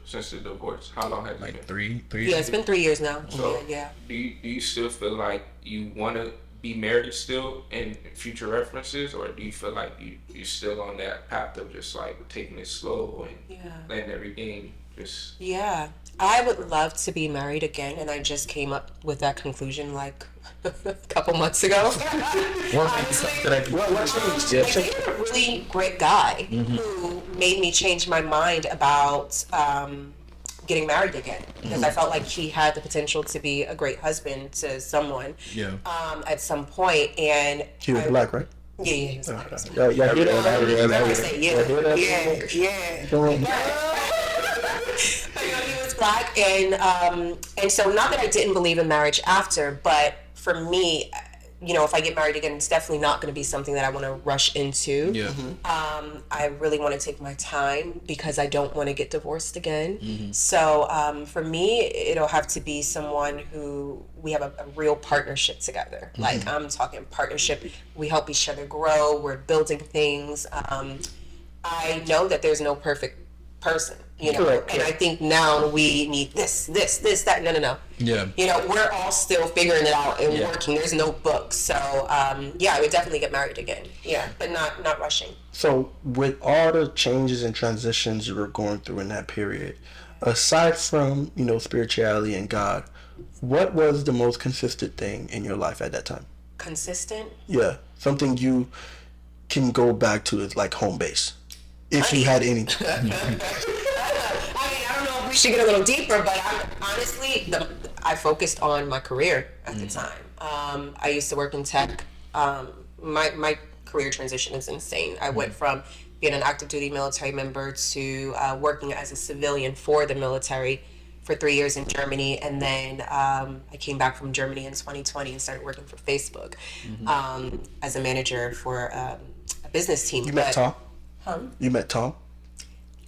Speaker 4: since the divorce? How long has it been?
Speaker 1: Like three
Speaker 3: Yeah, it's been 3 years now.
Speaker 4: So do you still feel like you want to be married still in future references, or do you feel like you're still on that path of just like taking it slow and letting everything just...
Speaker 3: Yeah, I would love to be married again, and I just came up with that conclusion like a couple months ago.
Speaker 2: What changed?
Speaker 3: I dated a really great guy who made me change my mind about getting married again, because I felt like he had the potential to be a great husband to someone at some point. And
Speaker 2: he was black, right?
Speaker 3: Yeah, he was black. He was black, and so not that I didn't believe in marriage after, but for me, if I get married again, it's definitely not going to be something that I want to rush into. I really want to take my time, because I don't want to get divorced again. So for me, it'll have to be someone who we have a real partnership together. Like, I'm talking partnership. We help each other grow. We're building things. I know that there's no perfect person, Correct. And I think now we need this, that. No.
Speaker 1: Yeah.
Speaker 3: We're all still figuring it out and working. There's no book. So, I would definitely get married again. Yeah, but not rushing.
Speaker 2: So, with all the changes and transitions you were going through in that period, aside from, spirituality and God, what was the most consistent thing in your life at that time?
Speaker 3: Consistent?
Speaker 2: Yeah. Something you can go back to as like home base. If you had any.
Speaker 3: I don't know if we should get a little deeper, but I focused on my career at the time. I used to work in tech. My career transition is insane. I went from being an active duty military member to working as a civilian for the military for 3 years in Germany, and then I came back from Germany in 2020 and started working for Facebook as a manager for a business team.
Speaker 2: You met Tom?
Speaker 3: Huh?
Speaker 2: You met Tom?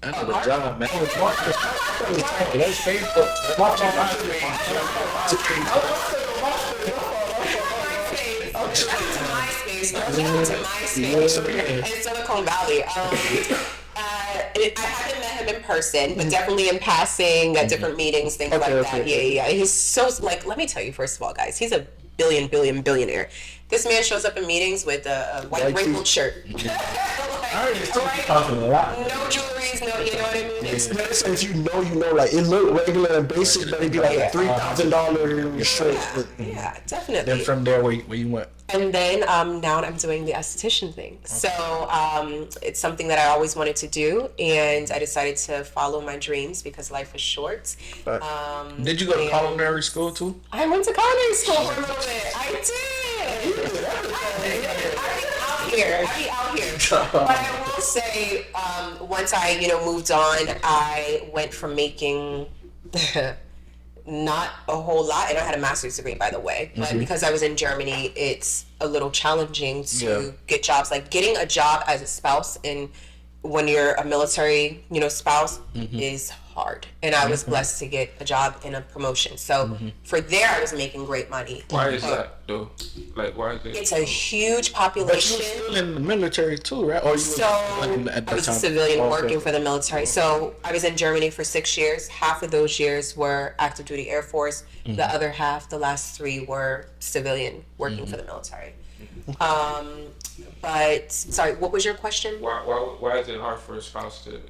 Speaker 1: I know the job, man. That's Facebook. Watch on
Speaker 3: MySpace in Silicon Valley. I haven't met him in person, but definitely in passing at different meetings, things like that. Yeah. He's so, let me tell you, first of all, guys, he's a billionaire. This man shows up in meetings with a white wrinkled shirt.
Speaker 1: I heard this talking a lot.
Speaker 3: No jewelries, no, you know what I mean?
Speaker 2: If you know, like it look regular and basic, but it'd be like a $3,000 shirt.
Speaker 3: Yeah, definitely.
Speaker 1: Then from there, where you went?
Speaker 3: And then now I'm doing the esthetician thing. Okay. So it's something that I always wanted to do, and I decided to follow my dreams because life is short.
Speaker 1: Did you go to culinary school too?
Speaker 3: I went to culinary school for a little bit. I did. I'll be out here. But I will say, once I moved on, I went from making not a whole lot, and I had a master's degree, by the way, but because I was in Germany, it's a little challenging to get jobs. Like getting a job as a spouse and when you're a military spouse is hard, and I was blessed to get a job and a promotion. So for there I was making great money.
Speaker 4: Why is that though? Like, why is it?
Speaker 3: It's a huge population.
Speaker 1: But you were still in the military too, right? Or you
Speaker 3: I was a civilian working for the military. So I was in Germany for 6 years. Half of those years were active duty Air Force. The other half, the last 3, were civilian working for the military. But sorry, what was your question?
Speaker 4: Why is it hard for a spouse to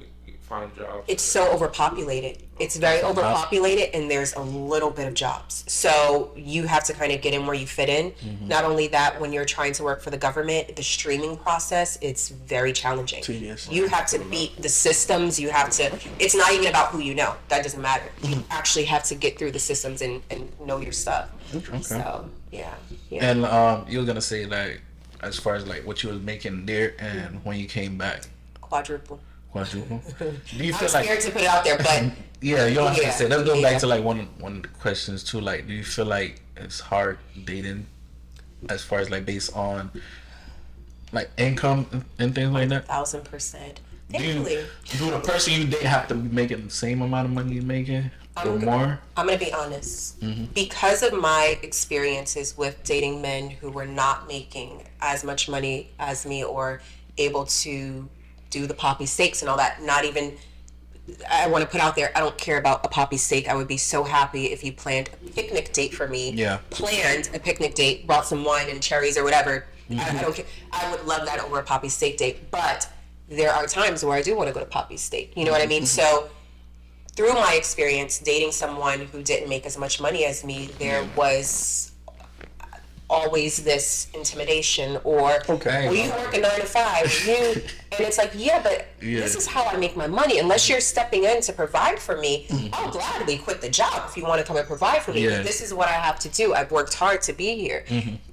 Speaker 4: find jobs?
Speaker 3: It's so overpopulated. It's very overpopulated, and there's a little bit of jobs. So you have to kind of get in where you fit in. Not only that, when you're trying to work for the government, the streaming process, it's very challenging. You have to beat the systems. You have to. It's not even about who you know. That doesn't matter. You actually have to get through the systems and know your stuff. Okay. So yeah.
Speaker 1: And you were gonna say like, as far as like what you was making there and when you came back.
Speaker 3: Quadruple.
Speaker 1: Do you feel
Speaker 3: I'm scared to put it out there, but
Speaker 1: yeah, you don't have to say. Let's go back to like one of the questions too. Like, do you feel like it's hard dating, as far as like based on like income and things like that?
Speaker 3: 1,000%.
Speaker 1: Do the person you date have to be making the same amount of money you're making or more?
Speaker 3: I'm gonna be honest. Because of my experiences with dating men who were not making as much money as me or able to do the poppy steaks and all that, not even, I want to put out there, I don't care about a poppy steak. I would be so happy if you planned a picnic date for me. Planned a picnic date, brought some wine and cherries or whatever. I don't care. I would love that over a poppy steak date. But there are times where I do want to go to poppy steak. You know what I mean? So through my experience dating someone who didn't make as much money as me, there was always this intimidation or well, you work a 9 to 5 and it's like but this is how I make my money. Unless you're stepping in to provide for me, I'll gladly quit the job if you want to come and provide for me. But this is what I have to do. I've worked hard to be here.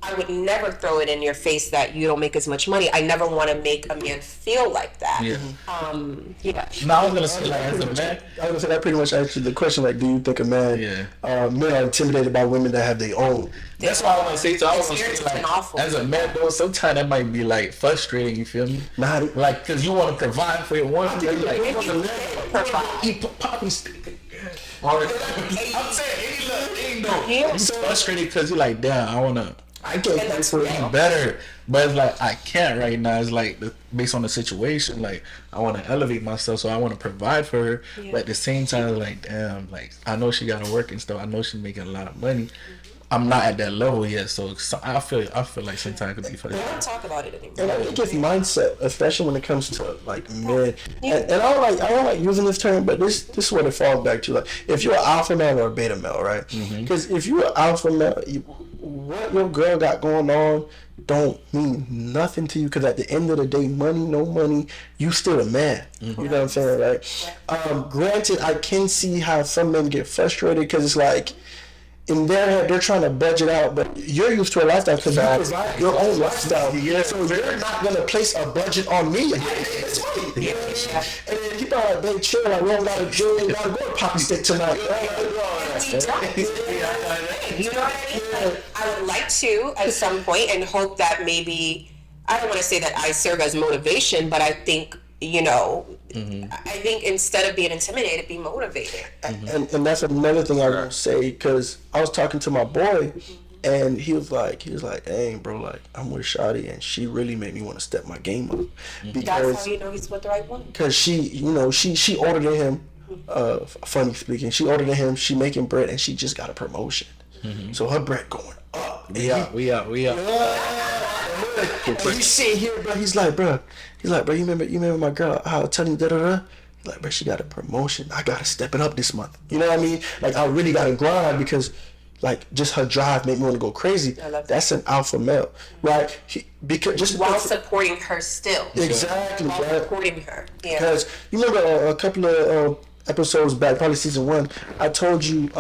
Speaker 3: I would never throw it in your face that you don't make as much money. I never want to make a man feel like that.
Speaker 1: Now I was gonna say, like, as a man,
Speaker 2: I was gonna say that pretty much answered the question. Like, do you think a man men are intimidated by women that have their own?
Speaker 1: That's what I was gonna say. So I was gonna say, like, as a man, though, sometimes that might be like frustrating. You feel me? Like, cause you want to provide for your woman. Eat poppy stick. I'm saying, it's frustrating because you're like, damn, I can't for you better, but it's like I can't right now. It's like based on the situation, like I want to elevate myself, so I want to provide for her. But at the same time, like damn, like I know she got to work and stuff. I know she's making a lot of money. I'm not at that level yet, so I feel like sometimes it could be funny.
Speaker 3: We don't talk about it anymore.
Speaker 2: And I think it's mindset, especially when it comes to like men. And I don't like using this term, but this is what it falls back to. Like, if you're an alpha male or a beta male, right? Because if you're an alpha male, what your girl got going on don't mean nothing to you. Because at the end of the day, money, no money, you still a man. You know what I'm saying, right? Granted, I can see how some men get frustrated because it's like, in their head, they're trying to budget out, but you're used to a lifestyle because you provide your own lifestyle. So you're not going to place a budget on me. It's money. And then people are like, babe, chill. Like, we don't got to go to poppy stick tonight.
Speaker 3: You know what I mean? I would like to at some point and hope that maybe, I don't want to say that I serve as motivation, but I think, I think instead of being intimidated, be motivated.
Speaker 2: And that's another thing I will say, because I was talking to my boy, and he was like, dang, bro, like, I'm with Shady, and she really made me want to step my game up. Because,
Speaker 3: that's how you know he's with the right one?
Speaker 2: Because she older than him, funny speaking, she older than him, she making bread, and she just got a promotion. So her bread going up.
Speaker 1: We out.
Speaker 2: And you sit here, bro. He's like, bro, you remember my girl? How I was telling you, da da da. Like, bro, she got a promotion. I gotta step it up this month. You know what I mean? Like, I really gotta grind because, like, just her drive made me want to go crazy.
Speaker 3: I love that.
Speaker 2: That's an alpha male, right? Because just
Speaker 3: while supporting her still.
Speaker 2: Exactly,
Speaker 3: while
Speaker 2: right?
Speaker 3: supporting her. Yeah.
Speaker 2: Because you remember a couple of episodes back, probably season 1, I told you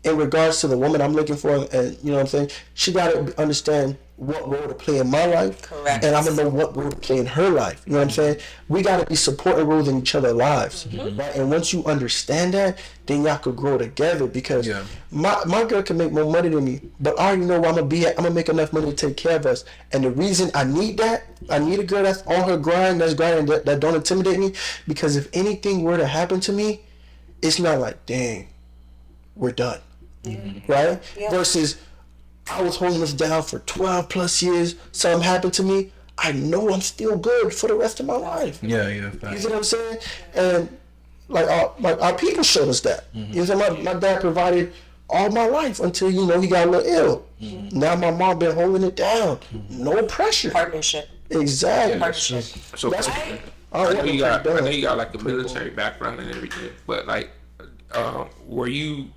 Speaker 2: in regards to the woman I'm looking for, and you know what I'm saying, she gotta understand what role to play in my life.
Speaker 3: Correct.
Speaker 2: And I'm gonna know what role to play in her life. You know what I'm saying? We gotta be supporting roles in each other's lives. Right? And once you understand that, then y'all could grow together because my girl can make more money than me, but I already know where I'm gonna be at. I'm gonna make enough money to take care of us. And the reason I need that, I need a girl that's on her grind, that's grinding, that don't intimidate me, because if anything were to happen to me, it's not like, dang, we're done. Right? Yeah. Versus I was holding this down for 12 plus years, something happened to me, I know I'm still good for the rest of my life.
Speaker 1: Yeah.
Speaker 2: You see what I'm saying? And like our people showed us that. You know what I'm saying? My dad provided all my life until, you know, he got a little ill. Now my mom been holding it down. No pressure.
Speaker 3: Partnership.
Speaker 2: Exactly.
Speaker 3: Partnership.
Speaker 4: So
Speaker 2: That's
Speaker 4: I know you got like a military background and everything, but like, were you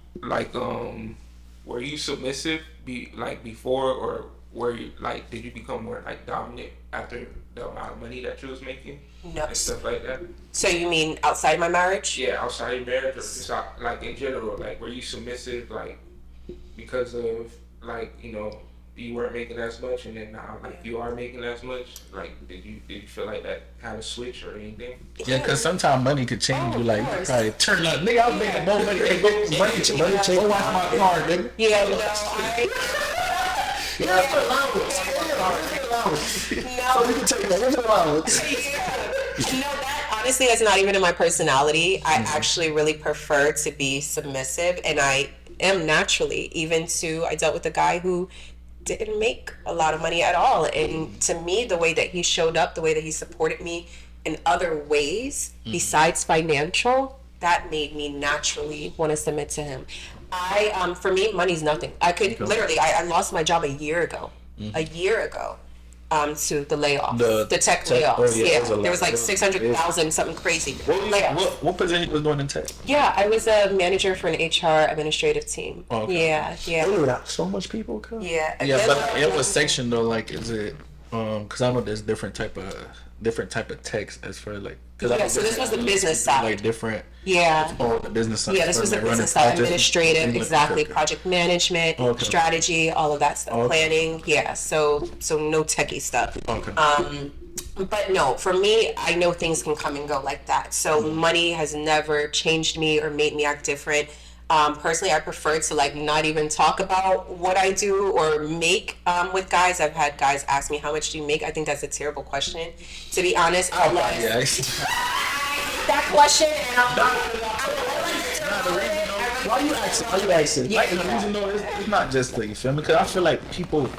Speaker 4: submissive before, or were you like, did you become more like dominant after the amount of money that you was making?
Speaker 3: No.
Speaker 4: And stuff like that?
Speaker 3: So you mean outside my marriage?
Speaker 4: Yeah, outside your marriage, or just like in general, like were you submissive like because of like, you know, you weren't making as much and then now like you are making as much? Like did you feel like that had a switch or anything?
Speaker 1: Yeah, because sometimes money could change you. Like you probably turn up, nigga. I was making more money. Hey, money change. Go watch my car, nigga.
Speaker 3: Yeah, no, that honestly is not even in my personality. I actually really prefer to be submissive, and I am naturally. I dealt with a guy who didn't make a lot of money at all, and to me, the way that he showed up, the way that he supported me in other ways besides financial, that made me naturally want to submit to him. For me, money's nothing. I lost my job a year ago. To the layoffs, the tech layoffs. There was like 600,000, something crazy.
Speaker 1: What position was doing in tech?
Speaker 3: Yeah, I was a manager for an HR administrative team.
Speaker 1: Oh, okay.
Speaker 3: Yeah.
Speaker 2: So much people come.
Speaker 3: Yeah,
Speaker 1: but it was section though. Like, is it? Because I know there's different type of techs as for like.
Speaker 3: So this was the business side.
Speaker 1: Like different.
Speaker 3: Yeah.
Speaker 1: Oh, the business side.
Speaker 3: Yeah, this was the business side, administrative, exactly, project management, strategy, all of that stuff, planning. Yeah, so no techie stuff.
Speaker 1: Okay.
Speaker 3: But no, for me, I know things can come and go like that. So money has never changed me or made me act different. Personally, I prefer to like not even talk about what I do or make with guys. I've had guys ask me, how much do you make? I think that's a terrible question. To be honest, that question, and
Speaker 2: Why you asking?
Speaker 1: Like, the reason though, it's not just like, you feel me? Because I feel like people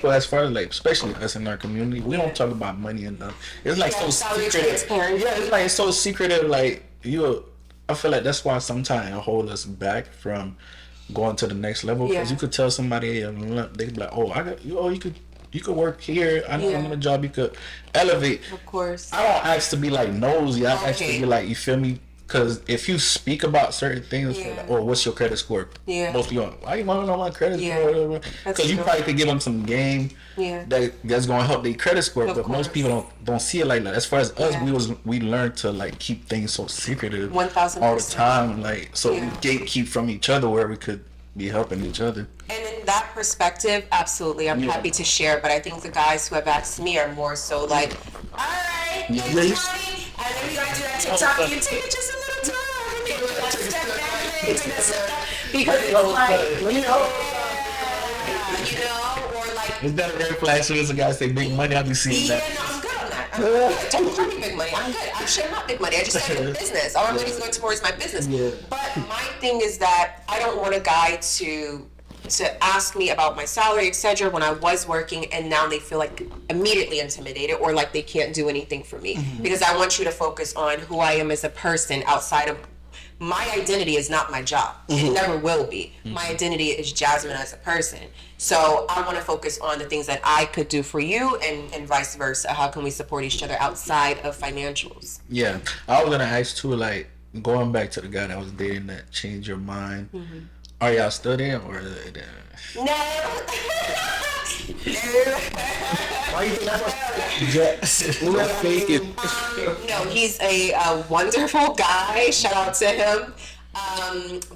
Speaker 1: as far as like, especially us in our community, we don't talk about money enough. It's like so secretive. Yeah, it's like so secretive. Like I feel like that's why sometimes it hold us back from going to the next level. Because you could tell somebody, they could be like, oh, you could work here. I know I'm in a job. You could elevate.
Speaker 3: Of course.
Speaker 1: I don't ask to be like nosy. I ask to be like, you feel me? Because if you speak about certain things, like, oh, what's your credit score? Most people, why you want to know my credit score? Because you probably could give them some game that's going to help their credit score. But most people don't see it like that. As far as us, we learned to like keep things so secretive
Speaker 3: 1,000%
Speaker 1: all the time. Like, so we gatekeep from each other where we could be helping each other.
Speaker 3: And in that perspective, absolutely, I'm happy to share. But I think the guys who have asked me are more so like, all right, and then you gotta do that TikTok, and you take it just a little time, and you gotta step back, because it's like, or like.
Speaker 1: Is that a red flag? So as a guy say big money, I'll be seeing that.
Speaker 3: Yeah, no, I'm good on that. Don't call me big money. I'm good. Actually, I'm not big money. I just have a business. All I'm doing is going towards my business. But my thing is that I don't want a guy to ask me about my salary, etc. when I was working, and now they feel like immediately intimidated or like they can't do anything for me, because I want you to focus on who I am as a person outside of My identity is not my job. It never will be. My identity is Jasmine as a person. So I want to focus on the things that I could do for you, and vice versa. How can we support each other outside of financials?
Speaker 1: Yeah, I was gonna ask too, like going back to the guy that was dating that changed your mind. Are y'all still there or?
Speaker 3: No.
Speaker 2: Why you think that's fake it?
Speaker 3: No, he's a wonderful guy. Shout out to him.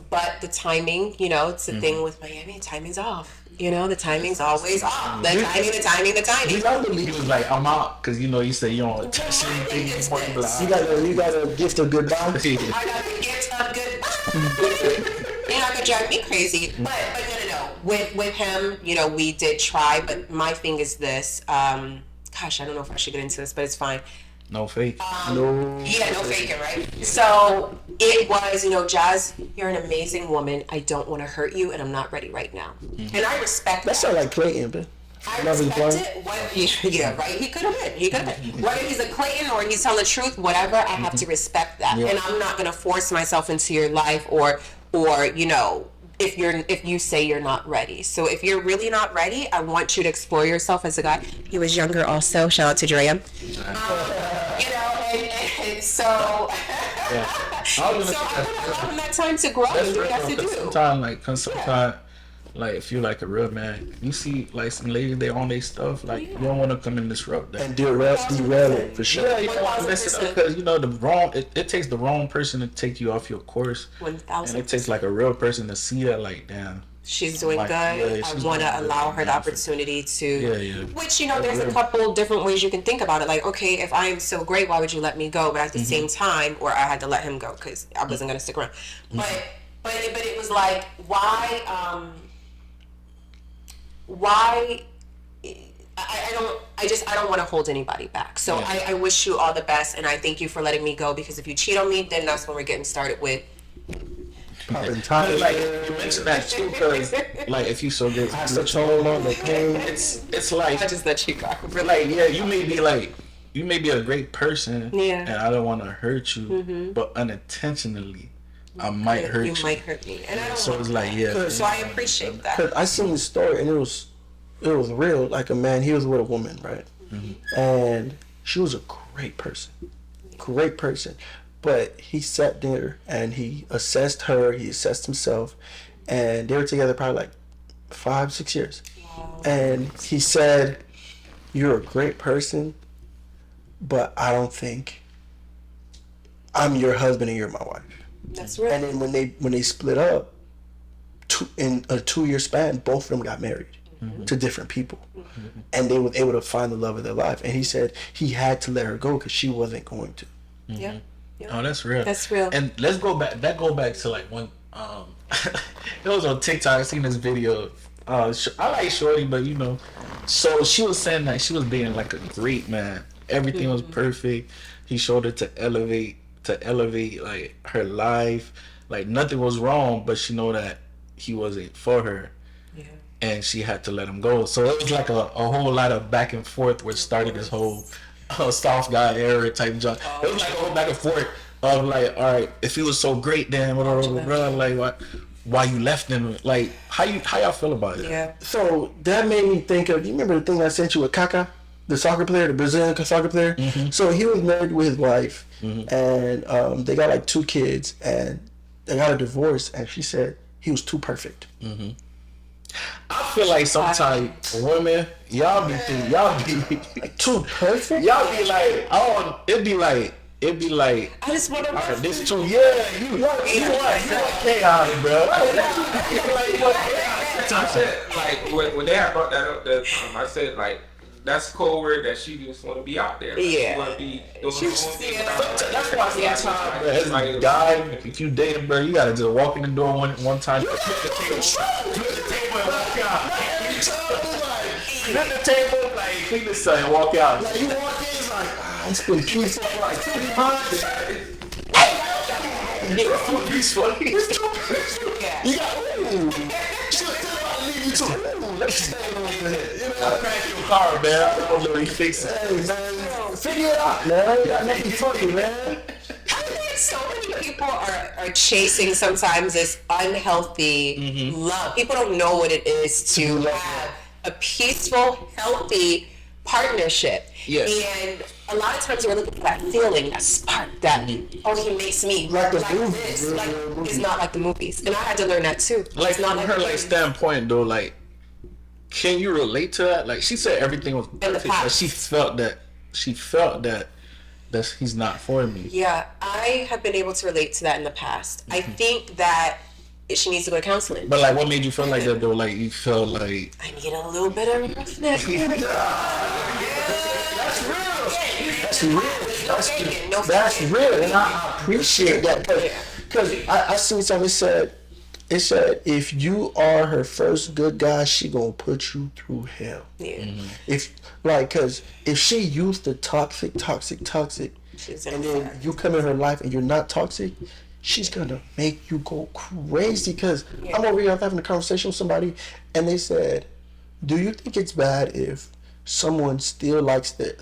Speaker 3: But the timing, it's a thing with Miami. Timing's off. The timing's always off. The timing.
Speaker 1: He was like, I'm out, because you say you don't touch anything.
Speaker 2: You got a gift of goodbye.
Speaker 3: I got the gift of goodbye. You're not gonna drive me crazy, but no. With him, we did try, but my thing is this. Gosh, I don't know if I should get into this, but it's fine.
Speaker 1: No fake.
Speaker 2: No.
Speaker 3: Yeah, no faking, right? So it was, JaZ, you're an amazing woman. I don't want to hurt you, and I'm not ready right now. And I respect that.
Speaker 2: That sounds like Clayton, but
Speaker 3: I respect it. Yeah, right. He could have been. Whether he's a Clayton or he's telling the truth, whatever, I have to respect that. Yeah. And I'm not gonna force myself into your life or if you say you're not ready. So if you're really not ready, I want you to explore yourself as a guy. He was younger also. Shout out to Drea. And so.
Speaker 1: Yeah.
Speaker 3: So I want to allow him that time to grow and do what he has to do.
Speaker 1: Sometimes, like, if you're like a real man, you see like some ladies, they on their stuff, like you don't want to come and disrupt that.
Speaker 2: And derail it for sure.
Speaker 1: Yeah, you don't want to mess it up because it takes the wrong person to take you off your course.
Speaker 3: 1,000%.
Speaker 1: And it takes like a real person to see that, like, damn.
Speaker 3: She's doing good. I want to allow her the opportunity to.
Speaker 1: Yeah.
Speaker 3: Which, there's a couple different ways you can think about it. Like, okay, if I am so great, why would you let me go? But at the same time, or I had to let him go because I wasn't going to stick around. But it was like, why? I don't want to hold anybody back. So I wish you all the best, and I thank you for letting me go, because if you cheat on me, then that's when we're getting started with.
Speaker 1: Like you mentioned that too, because like if you so good, it's like
Speaker 3: I just let you go.
Speaker 1: But like you may be a great person, and I don't want to hurt you, but unintentionally. I might hurt you.
Speaker 3: You might hurt me, and I don't.
Speaker 1: So it's like
Speaker 3: So I appreciate that.
Speaker 2: Cause I seen the story and it was real. Like a man, he was with a woman, right? And she was a great person, but he sat there and he assessed her, he assessed himself, and they were together probably like 5-6 years. Wow. And he said, "You're a great person, but I don't think I'm your husband and you're my wife."
Speaker 3: That's right.
Speaker 2: And then when they split up, in a 2-year span, both of them got married to different people, and they were able to find the love of their life. And he said he had to let her go because she wasn't going to.
Speaker 3: Yeah.
Speaker 1: Oh, that's real.
Speaker 3: That's real.
Speaker 1: And let's go back. That go back to like when it was on TikTok. I seen this video. I like Shorty, but so she was saying that she was being like a great man. Everything was perfect. He showed her to elevate like her life. Like nothing was wrong, but she know that he wasn't for her. Yeah. And she had to let him go. So it was like a whole lot of back and forth, which started this whole soft guy era type job. It was like a whole back and forth of like, all right, if he was so great, then like why you left him? Like how y'all feel about it?
Speaker 3: Yeah.
Speaker 2: So that made me think of, you remember the thing I sent you with Kaká, the soccer player, the Brazilian soccer player? So he was married with his wife, and they got like 2 kids, and they got a divorce, and she said he was too perfect.
Speaker 1: I feel like sometimes women, y'all be
Speaker 2: too perfect.
Speaker 1: Y'all be like, oh, it'd be like,
Speaker 3: I just want to.
Speaker 1: This too, you chaos, bro.
Speaker 4: I said, like when they had brought that up, I said like. That's a cold word that she just want to be out there. Like,
Speaker 3: yeah.
Speaker 4: She want to be doing
Speaker 1: That's why sometimes, as a guy, if you dating, bro, you gotta just walk in the door one time, flip the table and walk out. Flip the table, like clean this and walk out.
Speaker 2: Like you walk in, it's like, it's been peaceful for like 2 months. You got let's stay over here.
Speaker 1: I'll crash your car, man. I'm gonna literally fix it.
Speaker 2: Hey, man, figure it out, man. You got nothing funny, man.
Speaker 3: I think So many people are chasing sometimes this unhealthy love. People don't know what it is to have a peaceful, healthy partnership.
Speaker 1: Yes.
Speaker 3: And a lot of times we're looking for that feeling, that spark, that oh, he makes me like this. Like it's not like the movies, and I had to learn that too.
Speaker 1: Like
Speaker 3: it's not
Speaker 1: from
Speaker 3: like
Speaker 1: her like standpoint though, like can you relate to that? Like she said everything was perfect, but she felt that he's not for me.
Speaker 3: Yeah, I have been able to relate to that in the past. I think that she needs to go to counseling.
Speaker 1: But like, what made you feel like that though? Like you felt like
Speaker 3: I need a little bit of roughness.
Speaker 2: That's real. That's real, and I appreciate that because I seen something it said if you are her first good guy, she gonna put you through hell.
Speaker 3: Yeah.
Speaker 2: If because if she used the toxic, and then you come in her life and you're not toxic, she's gonna make you go crazy. Because I'm over here having a conversation with somebody, and they said, "Do you think it's bad if someone still likes like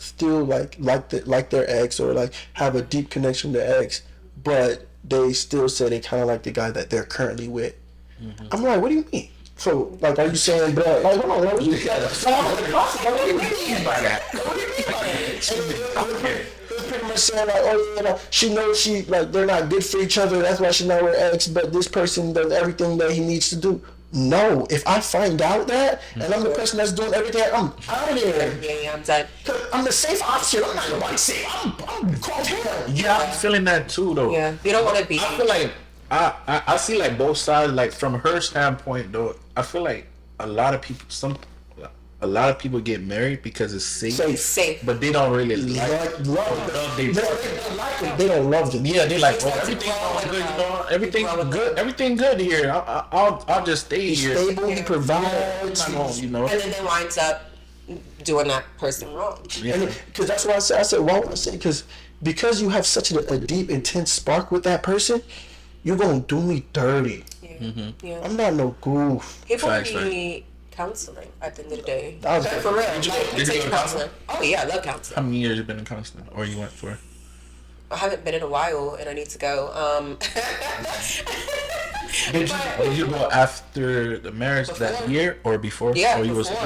Speaker 2: their ex or like have a deep connection to their ex, but they still say they kind of like the guy that they're currently with?" I'm like, what do you mean? So, like, are you saying that? Like, hold on, what do you mean by that? What do you mean by that? Okay. Pretty much saying like, oh yeah, she knows they're not good for each other. That's why she's not with her ex. But this person does everything that he needs to do. No, if I find out that and I'm the person that's doing everything, I'm out of there.
Speaker 3: Yeah, I'm done.
Speaker 2: I'm the safe option. I'm not nobody safe. I'm called hell.
Speaker 1: Yeah, I'm feeling that too though.
Speaker 3: Yeah, you don't want to be.
Speaker 1: I feel like I see like both sides. Like from her standpoint though, I feel like a lot of people get married because it's safe. But they don't really love them. They don't love them. Yeah, they like, oh, everything good here. I'll just stay here.
Speaker 2: Stable, he provides,
Speaker 3: and then they winds up doing that person wrong.
Speaker 2: Yeah, because that's why I said, why would I say? Because you have such a deep, intense spark with that person, you're gonna do me dirty.
Speaker 3: Yeah.
Speaker 2: I'm not no goof.
Speaker 3: People need counseling at the end of the day. For real. Take counseling. Oh yeah, I love counseling.
Speaker 1: How many years you been in counseling, or you went for?
Speaker 3: I haven't been in a while, and I need to go.
Speaker 1: Did you go after the marriage that year or before?
Speaker 3: Yeah,
Speaker 1: or you
Speaker 3: before.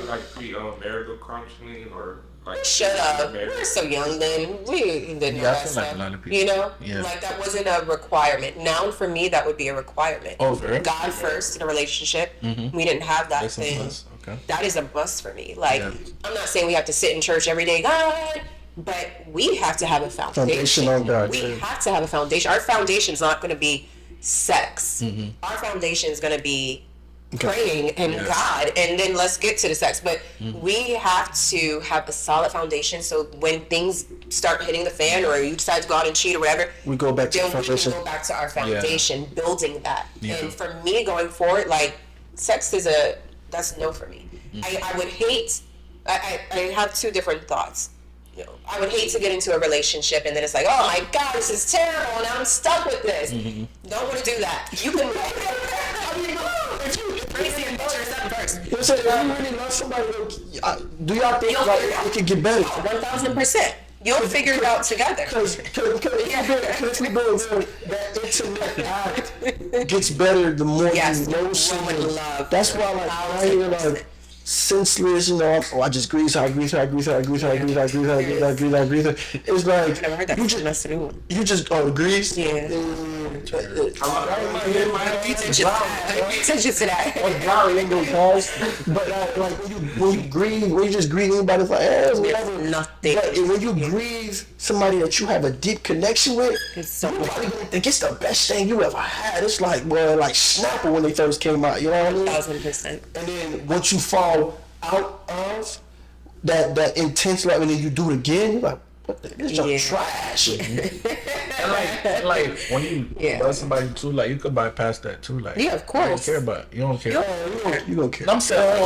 Speaker 4: Like pre-marital counseling or. Like,
Speaker 3: shut up. We were so young then. We didn't know that stuff. You know?
Speaker 1: Yeah.
Speaker 3: Like, that wasn't a requirement. Now, for me, that would be a requirement.
Speaker 1: Oh, for real?
Speaker 3: God first in a relationship. We didn't have that thing.
Speaker 1: Okay.
Speaker 3: That is a must for me. Like, I'm not saying we have to sit in church every day, God, but we have to have a foundation.
Speaker 2: On God.
Speaker 3: We have to have a foundation. Our foundation is not going to be sex. Our foundation is going to be praying and God, and then let's get to the sex. But we have to have a solid foundation, so when things start hitting the fan or you decide to go out and cheat or whatever,
Speaker 2: we go back to the foundation.
Speaker 3: We go back to our foundation, building that. And for me going forward, like, sex is that's no for me. I would hate, I have two different thoughts. You know, I would hate to get into a relationship and then it's like, oh my God, this is terrible and I'm stuck with this. Don't want to do that. You can
Speaker 2: You really love somebody. Do y'all think it could get better?
Speaker 3: 1000%. You'll figure it out together.
Speaker 2: Because that intimate act gets better the more you know someone. That's why, like, I hear like senseless, you know. I just grease her. It's like you just grease.
Speaker 3: Yeah.
Speaker 2: But like when you just grease anybody, it's like whatever.
Speaker 3: Nothing.
Speaker 2: But when you grease somebody that you have a deep connection with, nobody gonna think it's the best thing you ever had. It's like, well, like Snapper when they first came out, you know what I mean?
Speaker 3: 1000%.
Speaker 2: And then once you fall out of that intense love, and then you do it again, you're like, what the, this is trash.
Speaker 1: and like when you love somebody too, like you could bypass that too. Like,
Speaker 3: of course.
Speaker 1: You don't care.
Speaker 2: You don't care.
Speaker 1: I'm saying,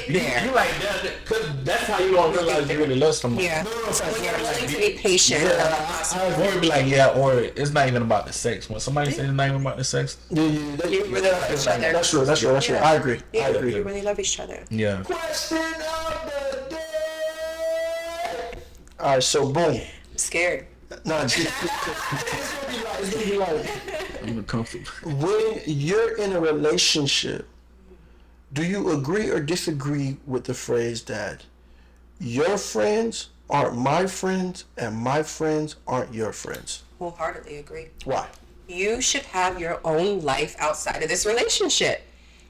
Speaker 1: you like that, because that's how you don't realize you really love somebody.
Speaker 3: Yeah. When you're willing to be patient.
Speaker 1: Or be like, or it's not even about the sex. When somebody says it's not even about the sex,
Speaker 3: you really love each other.
Speaker 2: That's true. I agree.
Speaker 3: You really love each other.
Speaker 1: Yeah.
Speaker 2: Question of the day. All right, so boom.
Speaker 3: I'm scared.
Speaker 2: No, it's gonna be like
Speaker 1: I'm uncomfortable.
Speaker 2: when you're in a relationship, do you agree or disagree with the phrase that your friends aren't my friends and my friends aren't your friends?
Speaker 3: Wholeheartedly agree.
Speaker 2: Why?
Speaker 3: You should have your own life outside of this relationship.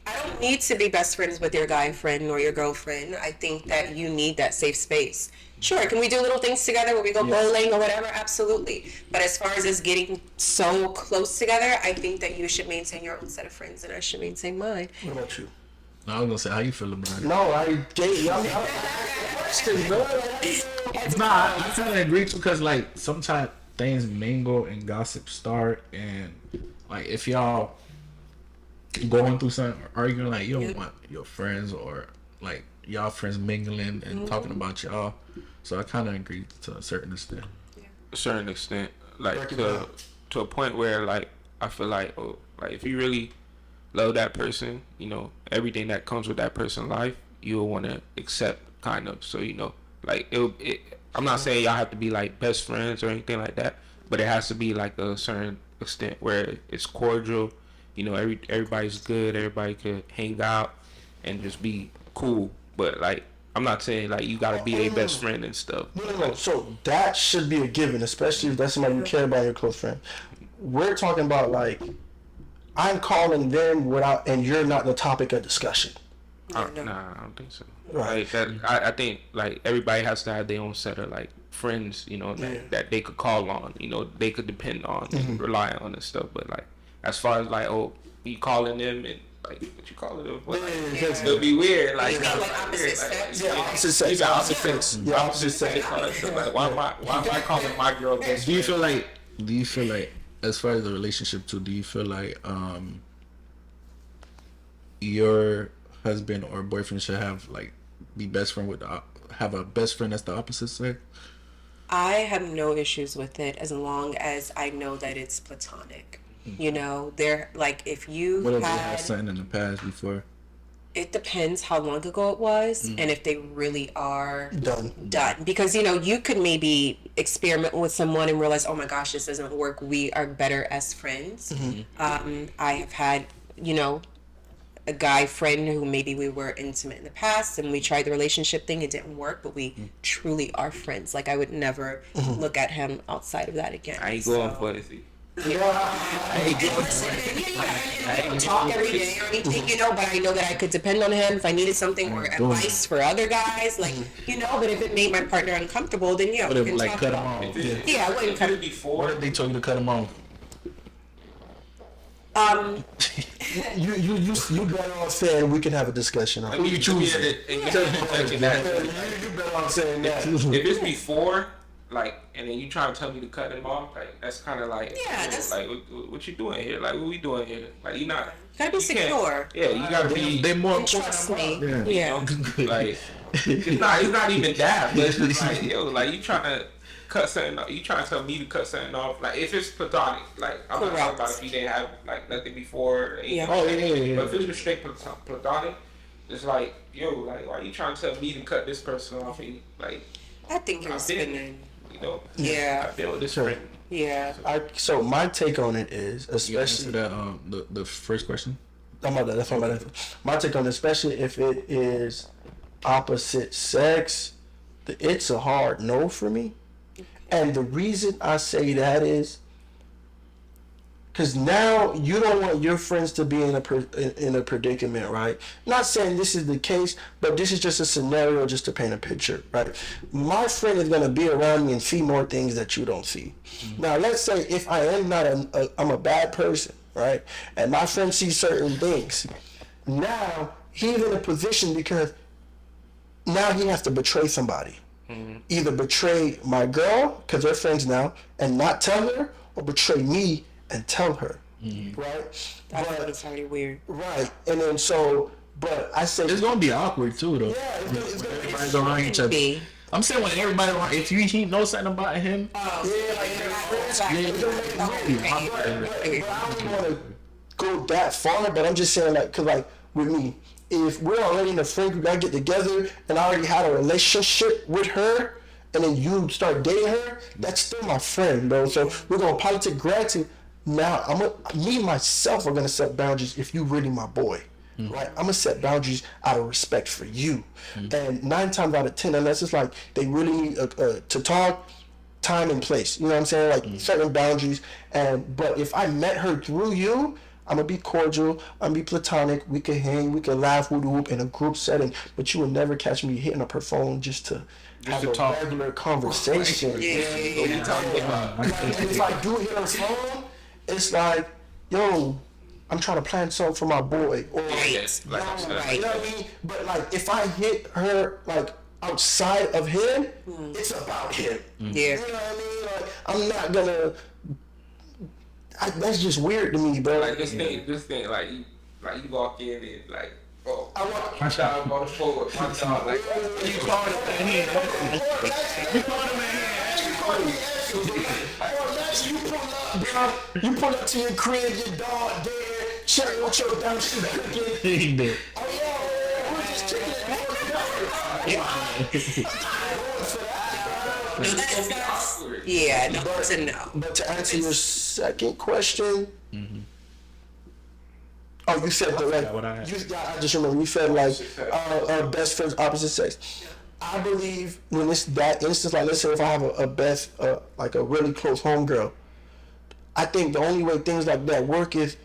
Speaker 3: I don't need to be best friends with your guy friend or your girlfriend. I think that you need that safe space. Sure, can we do little things together where we go bowling or whatever? Absolutely. But as far as us getting so close together, I think that you should maintain your own set of friends and I should maintain mine.
Speaker 2: What about you?
Speaker 1: No, I was gonna say, how you feel about it?
Speaker 2: No, I gave you.
Speaker 1: Nah, I kind of agree too, because like sometimes things mingle and gossip start, and like if y'all going through something, arguing, like you don't want your friends or like y'all friends mingling and talking about y'all. So I kind of agree to a certain extent.
Speaker 4: A certain extent, like to a point where like I feel like if you really love that person, you know, everything that comes with that person's life, you'll want to accept, kind of. So, you know, like I'm not saying y'all have to be like best friends or anything like that, but it has to be like a certain extent where it's cordial. You know, everybody's good, everybody could hang out and just be cool. But like, I'm not saying like you gotta be a best friend and stuff.
Speaker 2: No. So that should be a given, especially if that's somebody you care about, your close friend. We're talking about like, I'm calling them without, and you're not the topic of discussion.
Speaker 4: Nah, I don't think so.
Speaker 2: Right.
Speaker 4: Like that, I think like everybody has to have their own set of like friends, you know, that they could call on, you know, they could depend on and rely on and stuff. But like, as far as like, you calling them and like, what you calling them? What, like, it'll be weird. Like,
Speaker 3: opposite sex.
Speaker 2: Opposite sex.
Speaker 4: Opposite sex. Like, why am I calling my girl best friend?
Speaker 1: Do you feel like, as far as the relationship too, do you feel like your husband or boyfriend should have like be best friend with have a best friend that's the opposite sex?
Speaker 3: I have no issues with it as long as I know that it's platonic. You know, they're like, if you
Speaker 1: What if they have something in the past before?
Speaker 3: It depends how long ago it was and if they really are
Speaker 2: Done.
Speaker 3: Because, you know, you could maybe experiment with someone and realize, oh my gosh, this doesn't work. We are better as friends. I have had, you know, a guy friend who maybe we were intimate in the past and we tried the relationship thing. It didn't work, but we truly are friends. Like, I would never look at him outside of that again.
Speaker 4: I ain't going for it.
Speaker 3: I ain't talk every day or anything, you know, but I know that I could depend on him if I needed something or advice for other guys, like, you know. But if it made my partner uncomfortable, then yeah, we can
Speaker 1: like
Speaker 3: talk
Speaker 1: cut
Speaker 3: about
Speaker 1: him off?
Speaker 3: it. Yeah, I wouldn't cut him.
Speaker 1: What if they told you to cut him off?
Speaker 2: You better off saying we can have a discussion on it.
Speaker 1: Who you choose?
Speaker 2: You better off saying that.
Speaker 4: If it's before, like, and then you trying to tell me to cut him off, like, that's kind of like,
Speaker 3: that's
Speaker 4: like, what you doing here? Like, what we doing here? Like, you not.
Speaker 3: Gotta be secure.
Speaker 4: Yeah, you gotta be.
Speaker 1: They more
Speaker 3: Trust me.
Speaker 1: Yeah.
Speaker 4: Like, it's not even that, but it's just like, yo, like, you trying to cut something off, you trying to tell me to cut something off, like, if it's platonic, like, I'm not talking about if you didn't have, like, nothing before,
Speaker 3: Yeah.
Speaker 4: But if it's just straight platonic, it's like, yo, like, why are you trying to tell me to cut this person off? And, like,
Speaker 3: I think you're spinning.
Speaker 4: you know,
Speaker 3: Yeah.
Speaker 4: I feel this friend.
Speaker 3: Yeah.
Speaker 2: So my take on it is, especially
Speaker 1: that the first question.
Speaker 2: My take on it, especially if it is opposite sex, it's a hard no for me. And the reason I say that is because now you don't want your friends to be in a predicament, right? Not saying this is the case, but this is just a scenario just to paint a picture, right? My friend is going to be around me and see more things that you don't see. Now, let's say if I am not I'm a bad person, right? And my friend sees certain things. Now, he's in a position because now he has to betray somebody. Either betray my girl, because they're friends now, and not tell her, or betray me and tell her, right?
Speaker 3: It's already weird.
Speaker 2: Right, and then but I say
Speaker 1: It's gonna be awkward too, though.
Speaker 2: yeah, it's gonna be
Speaker 1: Everybody's around each other. I'm saying when everybody around, if he knows something about him,
Speaker 2: I don't want to go that far, but I'm just saying, like, cause like with me, if we're already in a friend group, I get together and I already had a relationship with her, and then you start dating her, that's still my friend, bro. So we're gonna politic. Granted, now me myself are gonna set boundaries if you really my boy. Right, I'm gonna set boundaries out of respect for you, and 9 times out of 10, unless it's like they really need to talk, time and place. You know what I'm saying? Like certain boundaries. But if I met her through you, I'm gonna be cordial. I'm gonna be platonic. We can hang, we can laugh, whoop whoop in a group setting. But you will never catch me hitting up her phone just to have a
Speaker 1: talk.
Speaker 2: regular conversation.
Speaker 3: Yeah.
Speaker 2: And if I do hit her phone, it's like, yo, I'm trying to plan something for my boy, or
Speaker 3: Right.
Speaker 2: you know what I mean. But like, if I hit her like outside of him, it's about him.
Speaker 3: Yeah.
Speaker 2: You know what I mean? Like, I'm not gonna. That's just weird to me, bro.
Speaker 4: Like this thing, like you walk in and like, oh,
Speaker 2: I want.
Speaker 4: my dog on the floor, my dog, like,
Speaker 1: You called him in here. You called him in here.
Speaker 2: You pull up to your crib, your dog there, chilling with your down shit cooking.
Speaker 1: He did.
Speaker 2: Oh yeah, we're just chilling.
Speaker 3: Yeah, no, to know.
Speaker 2: But to answer your second question, oh, you said the like.
Speaker 1: what I had.
Speaker 2: I just remember you said like best friends opposite sex. I believe when it's that instance, like let's say if I have a best like a really close homegirl, I think the only way things like that work is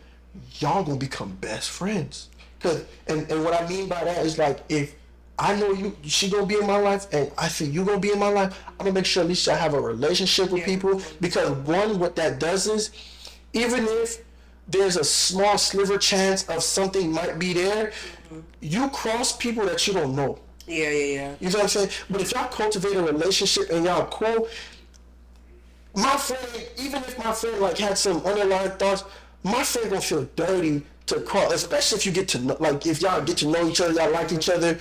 Speaker 2: y'all gonna become best friends. Cause and what I mean by that is like if I know she gonna be in my life, and I think you gonna be in my life, I'm gonna make sure at least I have a relationship with people. Because one, what that does is, even if there's a small sliver chance of something might be there, you cross people that you don't know.
Speaker 3: Yeah.
Speaker 2: You know what I'm saying? But if y'all cultivate a relationship and y'all cool, my friend, even if my friend like had some underlying thoughts, my friend gonna feel dirty to cross, especially if you get to know, like if y'all get to know each other, y'all like each other,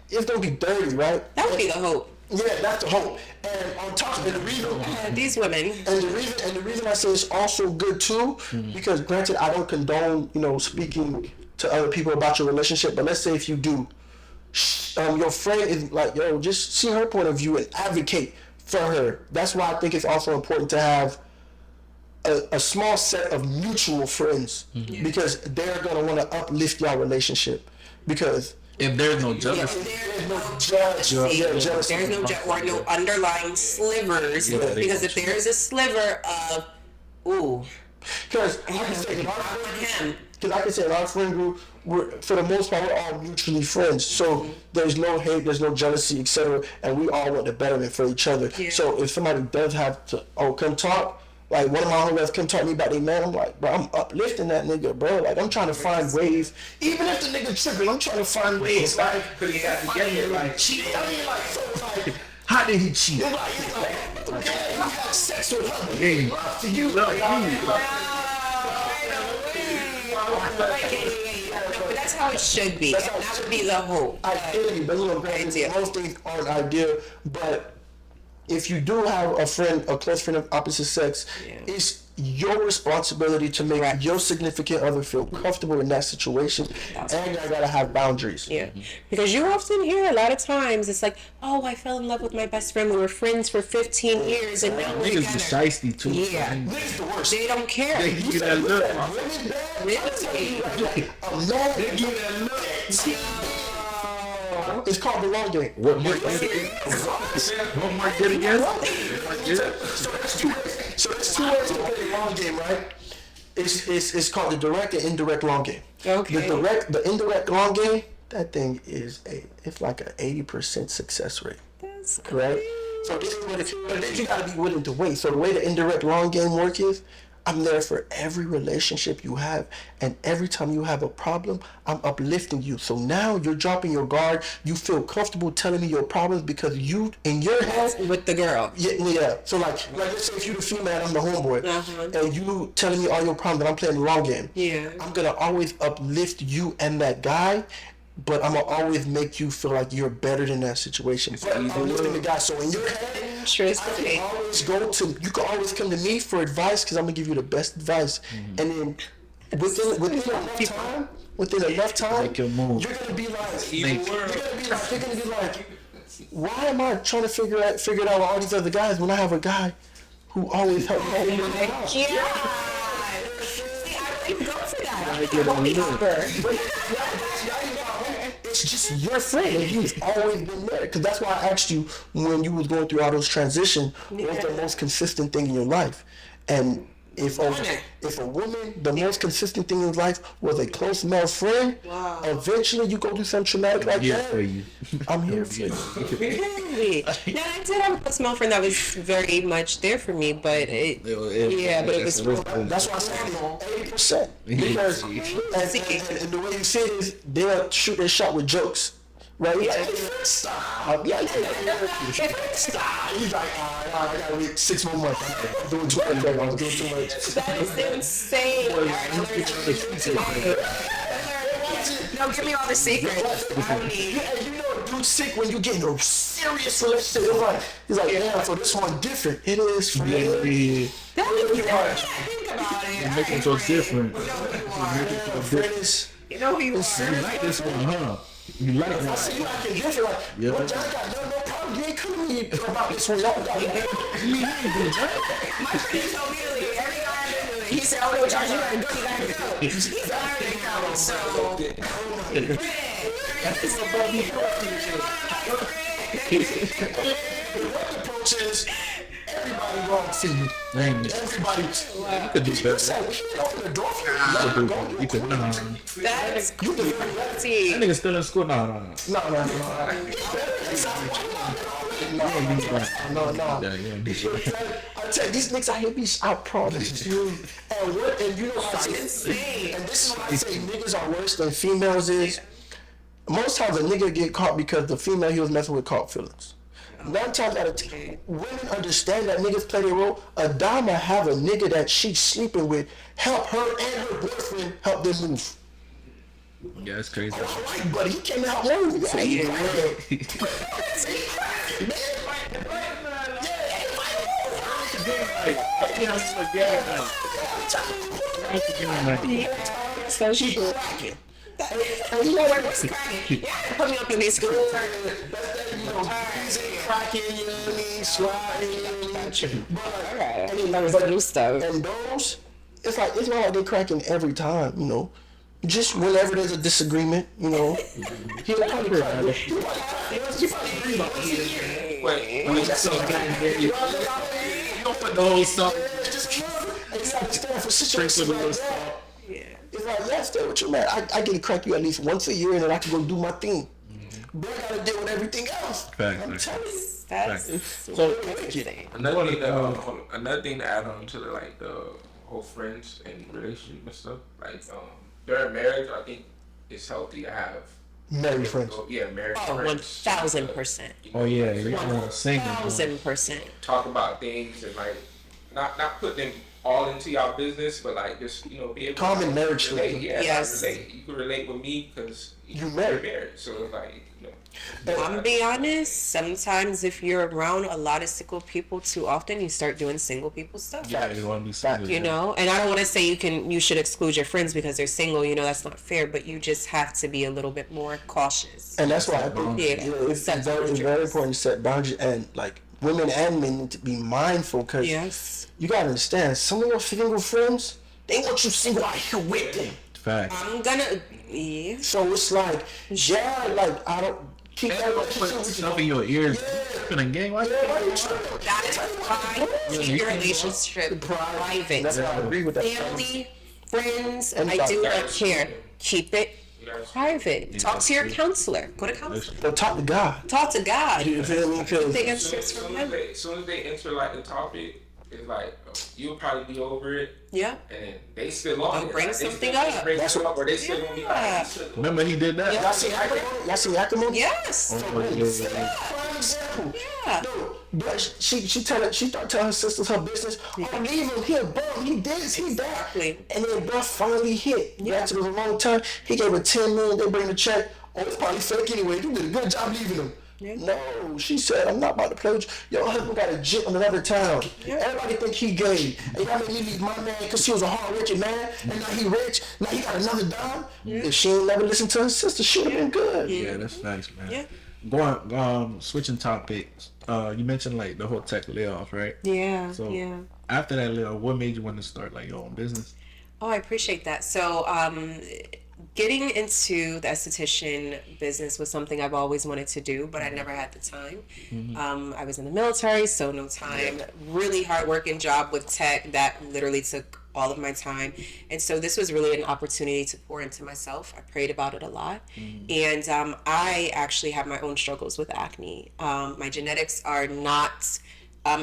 Speaker 2: it's gonna be dirty, right?
Speaker 3: That would be the hope.
Speaker 2: Yeah, that's the hope. And on top of it, the reason
Speaker 3: These women.
Speaker 2: and the reason I say it's also good too, because granted I don't condone, speaking to other people about your relationship, but let's say if you do, your friend is like, yo, just see her point of view and advocate for her. That's why I think it's also important to have a small set of mutual friends, because they're gonna want to uplift your relationship. Because
Speaker 1: if there's no jealousy,
Speaker 3: There's no underlying slivers. Because if there is a sliver of,
Speaker 2: because I can say in our friend group, for the most part, we're all mutually friends. So there's no hate, there's no jealousy, etc. And we all want the betterment for each other.
Speaker 3: Yeah.
Speaker 2: So if somebody does have to, come talk, like one of my homies come talk to me about their man, I'm like, bro, I'm uplifting that nigga, bro. Like, I'm trying to find ways. Even if the nigga tripping, I'm trying to find ways. Like, cheat. I mean, like, so like, how did he cheat? It's like, okay, you had sex with her. Yeah. To you, love
Speaker 3: but that's how it should be. That would be the hope.
Speaker 2: Ideally, but most things aren't ideal. But if you do have a close friend of opposite sex, it's your responsibility to make your significant other feel comfortable in that situation, and I gotta have boundaries.
Speaker 3: Yeah, because you often hear a lot of times it's like, oh, I fell in love with my best friend. We were friends for 15 years, and now we're
Speaker 1: niggas be
Speaker 3: together.
Speaker 1: shiesty too.
Speaker 3: Yeah,
Speaker 2: Niggas the worst.
Speaker 3: they don't care.
Speaker 1: They give you that look.
Speaker 2: It's called the long game.
Speaker 1: What Mark did again?
Speaker 2: So there's two ways to play the long game, right? It's called the direct and indirect long game.
Speaker 3: Okay.
Speaker 2: The indirect long game, that thing it's like an 80% success rate.
Speaker 3: That's
Speaker 2: Correct? So this is what but then you gotta be willing to wait. So the way the indirect long game work is, I'm there for every relationship you have, and every time you have a problem, I'm uplifting you. So now you're dropping your guard. You feel comfortable telling me your problems because you, in your head,
Speaker 3: with the girl.
Speaker 2: yeah. So like let's say if you're the female, I'm the homeboy, and you telling me all your problems, and I'm playing the long game.
Speaker 3: Yeah.
Speaker 2: I'm gonna always uplift you and that guy, but I'm gonna always make you feel like you're better than that situation. But I'm uplifting the guy. So in your head, you can always come to me for advice because I'm gonna give you the best advice, and then within enough time,
Speaker 1: Make your move.
Speaker 2: you're gonna be like, you're gonna be like, why am I trying to figure it out with all these other guys when I have a guy who always helps me?
Speaker 3: Yeah. See, I really go for that.
Speaker 2: It's just your friend, and he's always been there. Because that's why I asked you when you was going through all those transitions, what's the most consistent thing in your life? And if a woman, the most consistent thing in life was a close male friend, eventually you go through something traumatic like that. I'm here for you.
Speaker 3: Really? Yeah, I did have a close male friend that was very much there for me, but it was.
Speaker 2: That's why I said 80%. Because and the way you say it is, they'll shoot their shot with jokes. Right? Stop. Stop. He's like, I gotta wait 6 more months. I'm doing too much. I'm doing too much.
Speaker 3: That is insane. No, give me all the secrets.
Speaker 2: You know, dude's sick when you get in a serious relationship. He's like, yeah, so this one different. It is for me.
Speaker 3: Think about it.
Speaker 1: You make it so different.
Speaker 3: You know who you are.
Speaker 1: You like this one, huh? You like that.
Speaker 2: I see you acting different. Like, well, John got no problem. You ain't coming to me about this one. Y'all got it.
Speaker 3: My friend told me to leave. Every guy I been with, he said, "Oh no, Charles, you gotta go. He's already gone." So,
Speaker 2: what the approach is? Everybody wrong for you. Everybody.
Speaker 1: You could do better.
Speaker 2: Open the door for you.
Speaker 1: You could.
Speaker 3: that's crazy.
Speaker 1: That nigga still in school? No.
Speaker 2: No. I tell you, these niggas out here be out promise. And you know what I say? And this is why I say niggas are worse than females is. Most times a nigga get caught because the female he was messing with caught feelings. 9 times out of 10, women understand that niggas play their role. A dama have a nigga that she's sleeping with help her and her boyfriend help them move.
Speaker 1: Yeah, that's crazy.
Speaker 2: Alright, buddy, he came to help move.
Speaker 3: So she's cracking. And you know what's cracking? Put me up in these schools.
Speaker 2: Cracking, you know what I mean? Sliding.
Speaker 3: Alright, I need to learn some new stuff.
Speaker 2: And those, it's not like they cracking every time, you know. Just whenever there's a disagreement, you know. He'll probably crack.
Speaker 1: Wait, you don't put the whole stuff.
Speaker 2: It's like stand for situations like that. It's like, yeah, stay with your man. I get to crack you at least once a year and then I can go do my thing. But I gotta deal with everything else. I'm telling you.
Speaker 3: That's
Speaker 1: So,
Speaker 4: another thing to add on to the whole friends and relationship and stuff, like during marriage, I think it's healthy to have
Speaker 2: married friends.
Speaker 4: Married friends.
Speaker 3: 1,000%.
Speaker 1: oh yeah, you're single.
Speaker 3: 1,000%.
Speaker 4: Talk about things and like not put them all into your business, but like just be able
Speaker 2: common
Speaker 4: to
Speaker 2: marriage
Speaker 4: relate.
Speaker 3: Yes.
Speaker 4: Relate. You can relate with me because
Speaker 2: you're married.
Speaker 4: So it's like
Speaker 3: I'm gonna be honest, sometimes if you're around a lot of single people too often, you start doing single people stuff.
Speaker 1: Yeah, you want to be single.
Speaker 3: You know, and I don't want to say you should exclude your friends because they're single, that's not fair, but you just have to be a little bit more cautious.
Speaker 2: And that's why I think it's very important to set boundaries, and like women and men need to be mindful because you gotta understand, some of your single friends, they want you single out here with them.
Speaker 1: Facts.
Speaker 3: I'm gonna,
Speaker 2: So it's like, like I don't keep that
Speaker 1: stuff in your ears. In a game like
Speaker 3: that is why keep your relationship private.
Speaker 2: That's why I agree with that.
Speaker 3: Family, friends, I do not care. Keep it private. Talk to your counselor. Go to counselor.
Speaker 2: Talk to God.
Speaker 3: Talk to God.
Speaker 2: You feel me?
Speaker 3: The answers from him.
Speaker 4: As soon as they enter like the topic, it's like you'll probably be over it.
Speaker 3: Yeah.
Speaker 4: And they still on it.
Speaker 3: Bring something up.
Speaker 4: That's what. Or they still gonna be like.
Speaker 1: Remember he did that?
Speaker 2: Y'all see acrimony?
Speaker 3: Yes.
Speaker 2: For example.
Speaker 3: Yeah.
Speaker 2: No, but she started telling her sisters her business. Oh, leave him. He a bum. He this. He that.
Speaker 3: Exactly.
Speaker 2: And then Buff finally hit. After a long time, he gave her $10 million. They bring the check. Oh, it's probably fake anyway. You did a good job leaving him. Yeah. No, she said, I'm not about to play with you. Your husband got a jet in another town. Yeah. Everybody think he gay. And y'all made me leave my man because he was a hard-working man. And now he rich. Now he got another dime. If she ain't never listened to her sister, she would have been good.
Speaker 1: Yeah, that's nice, man.
Speaker 3: Yeah.
Speaker 1: switching topics. You mentioned like the whole tech layoff, right?
Speaker 3: Yeah.
Speaker 1: So
Speaker 3: yeah.
Speaker 1: after that layoff, what made you want to start like your own business?
Speaker 3: Oh, I appreciate that. So, getting into the esthetician business was something I've always wanted to do, but I never had the time. I was in the military, so no time. Really hardworking job with tech that literally took all of my time. And so this was really an opportunity to pour into myself. I prayed about it a lot. And I actually have my own struggles with acne. My genetics are not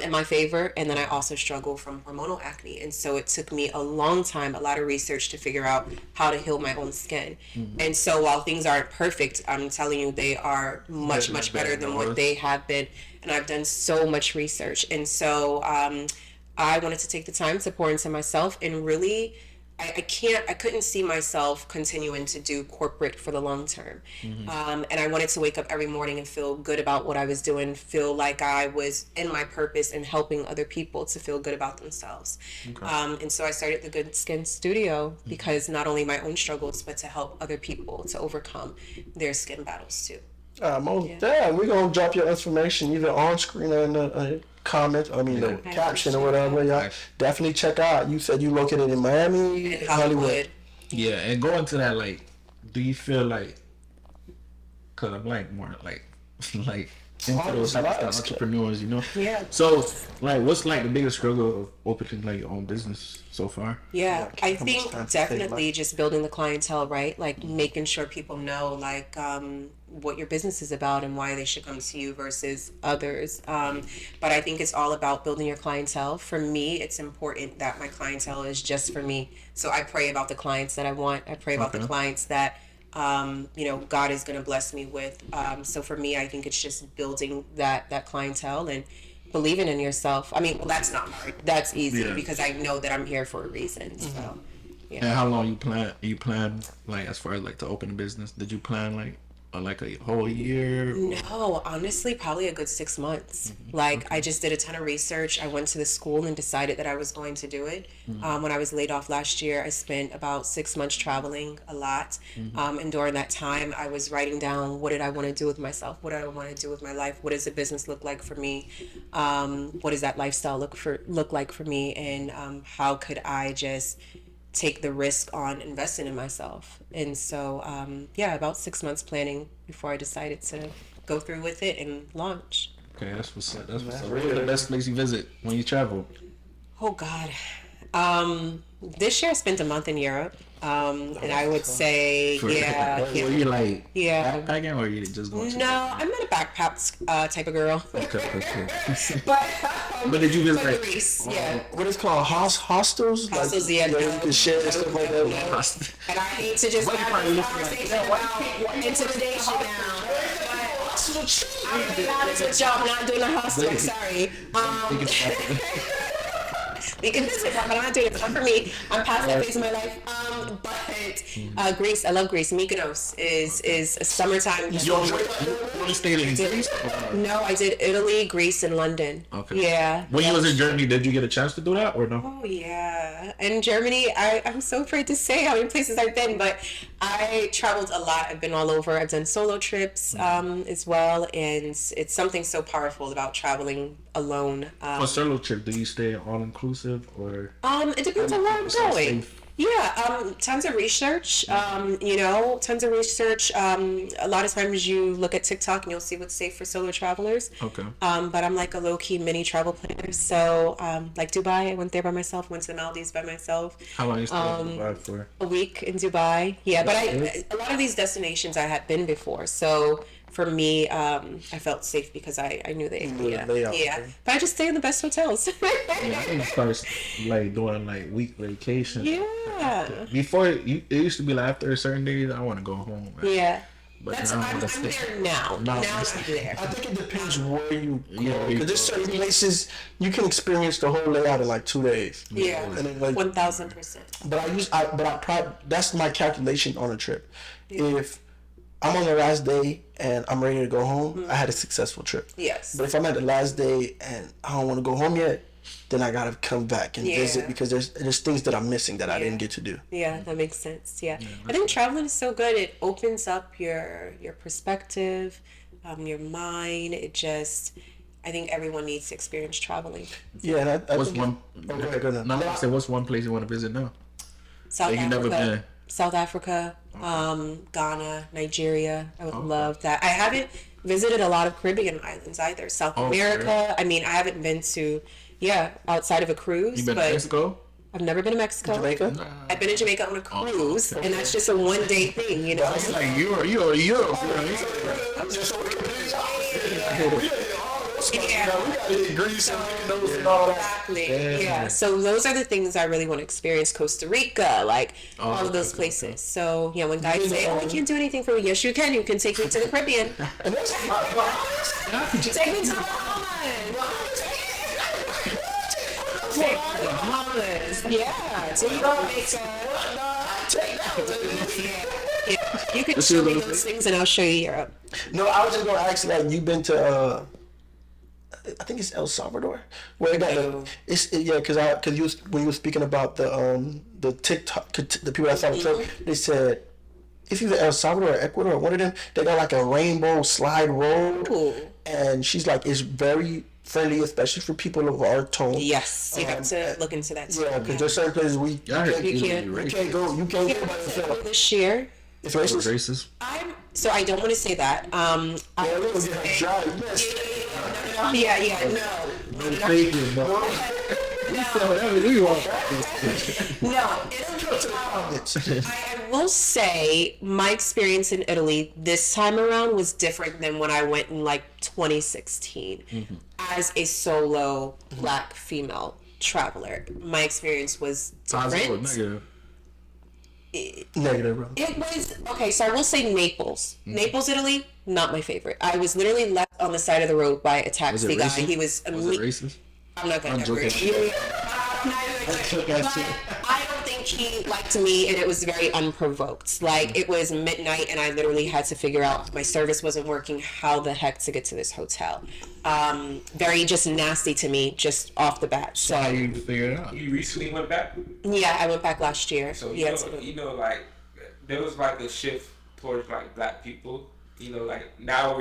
Speaker 3: in my favor, and then I also struggle from hormonal acne, and so it took me a long time, a lot of research to figure out how to heal my own skin. And so while things aren't perfect, I'm telling you they are much better than what they have been, and I've done so much research. And so I wanted to take the time to pour into myself, and really I couldn't see myself continuing to do corporate for the long term. And I wanted to wake up every morning and feel good about what I was doing, feel like I was in my purpose and helping other people to feel good about themselves. And so I started the Good Skin Studio because not only my own struggles, but to help other people to overcome their skin battles too.
Speaker 2: We're going to drop your information either on screen or in the comment, the caption or whatever. Y'all definitely check out. You said you located in Miami,
Speaker 3: in Hollywood.
Speaker 1: Yeah, and going to that, like, do you feel like, because I'm like more like into those type of entrepreneurs, you know?
Speaker 3: Yeah.
Speaker 1: So, like, what's like the biggest struggle of opening like your own business so far?
Speaker 3: Yeah, I think definitely just building the clientele, right? Like making sure people know like what your business is about and why they should come to you versus others. But I think it's all about building your clientele. For me, it's important that my clientele is just for me. So I pray about the clients that I want. I pray about the clients that God is going to bless me with. So for me, I think it's just building that clientele and believing in yourself. I mean, well, that's not hard. That's easy because I know that I'm here for a reason. So, yeah.
Speaker 1: And how long you plan like as far as like to open a business? Did you plan like a whole year?
Speaker 3: No, honestly, probably a good 6 months. Like I just did a ton of research. I went to the school and decided that I was going to do it. When I was laid off last year, I spent about 6 months traveling a lot. And during that time, I was writing down what did I want to do with myself? What do I want to do with my life? What does the business look like for me? What does that lifestyle look like for me? And how could I just take the risk on investing in myself? And so about 6 months planning before I decided to go through with it and launch.
Speaker 1: Okay, that's what's up. Where's the best place you visit when you travel?
Speaker 3: Oh God, this year I spent a month in Europe. And I would say,
Speaker 1: Were you like backpacking or you just going to?
Speaker 3: No, I'm not a backpack type of girl.
Speaker 1: Okay.
Speaker 3: But
Speaker 1: did you visit like
Speaker 3: Greece? Yeah.
Speaker 2: What is it called? Hostels?
Speaker 3: Hostels,
Speaker 2: you can share and stuff like that.
Speaker 3: And I hate to just have this conversation about intimidation now. I'm not doing a hostel. I'm sorry. Because I'm not doing it. It's not for me. I'm past that phase of my life. But Greece, I love Greece. Mykonos is a summertime.
Speaker 1: You only stayed in Greece?
Speaker 3: No, I did Italy, Greece, and London.
Speaker 1: Okay.
Speaker 3: Yeah.
Speaker 1: When you was in Germany, did you get a chance to do that or no?
Speaker 3: Oh yeah. In Germany, I'm so afraid to say how many places I've been, but I traveled a lot. I've been all over. I've done solo trips as well, and it's something so powerful about traveling alone.
Speaker 1: For solo trip, do you stay all inclusive or?
Speaker 3: It depends on where I'm going. Yeah, tons of research. Tons of research. A lot of times you look at TikTok and you'll see what's safe for solo travelers.
Speaker 1: Okay.
Speaker 3: But I'm like a low-key mini travel planner. So, like Dubai, I went there by myself. Went to the Maldives by myself.
Speaker 1: How long you stayed in Dubai for?
Speaker 3: A week in Dubai. Yeah, but a lot of these destinations I had been before. So for me, I felt safe because I knew the area. Yeah. But I just stay in the best hotels.
Speaker 1: I didn't start like doing like week vacations.
Speaker 3: Yeah.
Speaker 1: Before it used to be like after certain days I want to go home. Man.
Speaker 3: Yeah.
Speaker 1: But
Speaker 3: I'm there now. Now I'm there.
Speaker 2: I think it depends where you go. Because there's certain places you can experience the whole layout in like 2 days.
Speaker 3: Yeah.
Speaker 2: And then, like,
Speaker 3: 1000%.
Speaker 2: That's my calculation on a trip. Yeah. If I'm on the last day and I'm ready to go home, I had a successful trip.
Speaker 3: Yes.
Speaker 2: But if I'm at the last day and I don't want to go home yet, then I gotta come back and visit because there's things that I'm missing that I didn't get to do.
Speaker 3: Yeah, that makes sense. Yeah. I think traveling is so good. It opens up your perspective. your mind. I think everyone needs to experience traveling.
Speaker 2: Yeah, and I
Speaker 1: What's
Speaker 2: think
Speaker 1: one?
Speaker 2: go ahead.
Speaker 1: No, I said, what's one place you want to visit now?
Speaker 3: South
Speaker 1: That you never
Speaker 3: Africa.
Speaker 1: been.
Speaker 3: South Africa, Ghana, Nigeria. I would love that. I haven't visited a lot of Caribbean islands either. South America. I mean, I haven't been to, outside of a cruise.
Speaker 1: You been to Mexico?
Speaker 3: I've never been to Mexico.
Speaker 2: Jamaica?
Speaker 3: I've been to Jamaica on a cruise, and that's just a one-day thing, you know.
Speaker 1: It's like you're Europe.
Speaker 3: Exactly. Yeah. So those are the things I really want to experience. Costa Rica, like all of those places. So when guys say, "Oh, I can't do anything for you," yes, you can. You can take me to the Caribbean. Take me to the Bahamas. Yeah. So you don't make You can show me those things, and I'll show you Europe.
Speaker 2: No, I was just gonna ask, like, you've been to I think it's El Salvador, where because when you were speaking about the TikTok, the people that saw the trip, they said if you're in El Salvador or Ecuador, one of them, they got like a rainbow slide road, and she's like, it's very friendly, especially for people of our tone.
Speaker 3: Yes, you have to look into that too.
Speaker 2: Yeah, because there's certain places you can't go by yourself.
Speaker 3: This year.
Speaker 2: It's racist.
Speaker 1: Racist.
Speaker 3: I don't want to say that. No. I will say my experience in Italy this time around was different than when I went in like 2016 as a solo Black female traveler. My experience was different.
Speaker 2: Negative, bro.
Speaker 3: It was okay. So I will say Naples, Italy, not my favorite. I was literally left on the side of the road by a taxi guy. He was
Speaker 1: it racist?
Speaker 3: I'm not gonna agree. I don't think he liked me, and it was very unprovoked. Like, it was midnight, and I literally had to figure out my service wasn't working. How the heck to get to this hotel? Very just nasty to me, just off the bat. So
Speaker 1: how you figure it out?
Speaker 4: You recently went back?
Speaker 3: Yeah, I went back last year.
Speaker 4: So you know, like there was like a shift towards like Black people. You know, like now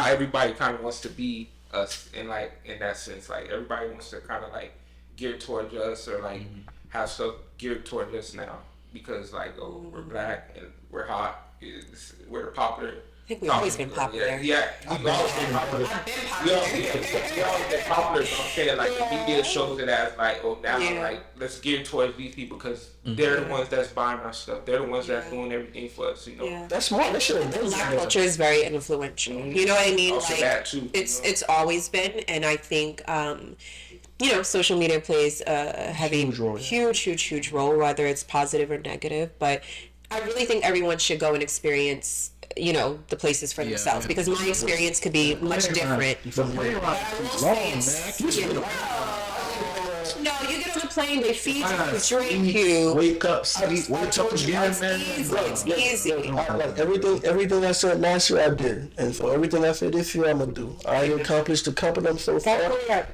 Speaker 4: everybody kind of wants to be us, and like in that sense, like everybody wants to kind of like gear towards us, or like have stuff geared towards us now, because like we're Black and we're hot, we're popular.
Speaker 3: I think we've always been popular.
Speaker 4: Yeah, we've always been popular. We always been popular, but I'm saying like the media shows it as like, now like let's gear towards these people because they're the ones that's buying our stuff. They're the ones that's doing everything for us, you know.
Speaker 3: Yeah.
Speaker 2: That's smart. That should have been.
Speaker 3: Black culture is very influential. You know what I mean?
Speaker 4: Also
Speaker 3: like
Speaker 4: that too,
Speaker 3: it's always been, and I think social media plays a huge role, whether it's positive or negative. But I really think everyone should go and experience, the places for themselves, because my experience could be much different. No, you get on the plane, they feed you, drink you.
Speaker 1: Wake up, sleep, wake up again, man.
Speaker 3: It's easy.
Speaker 2: Like everything I said last year, I did, and so everything I said this year, I'm gonna do. I accomplished a couple of them so far,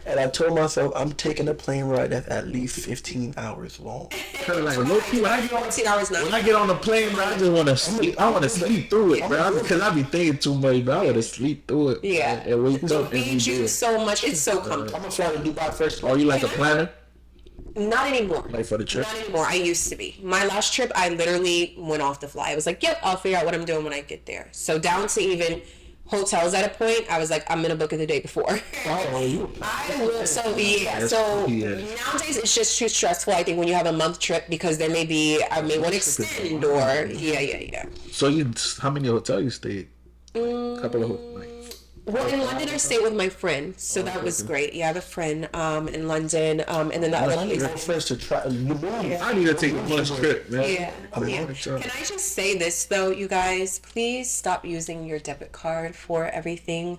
Speaker 2: and I told myself I'm taking a plane ride that's at least 15 hours long.
Speaker 1: Kind of like low key, when I get on
Speaker 3: 15 hours now.
Speaker 1: When I get on the plane, bro, I just want to sleep. I want to sleep through it, bro, because I be thinking too much, but I want to sleep through it.
Speaker 3: Yeah.
Speaker 1: And wake up and
Speaker 3: feed you so much. It's so comfortable.
Speaker 2: I'm gonna fly to Dubai first.
Speaker 1: Are you like a planner?
Speaker 3: Not anymore.
Speaker 1: Like for the trip?
Speaker 3: Not anymore. I used to be. My last trip, I literally went off the fly. I was like, yep, I'll figure out what I'm doing when I get there. So down to even hotels at a point, I was like, I'm gonna book it the day before. So nowadays it's just too stressful. I think when you have a month trip, because there may be, I may want to extend, or yeah.
Speaker 1: So how many hotels you stayed? Couple of hotels.
Speaker 3: Well, in London, I stayed with my friend, so that was great. Yeah, I have a friend in London, and then the other place.
Speaker 2: Friends to try.
Speaker 1: I need to take a lunch trip, man.
Speaker 3: Yeah. Can I just say this though, you guys? Please stop using your debit card for everything.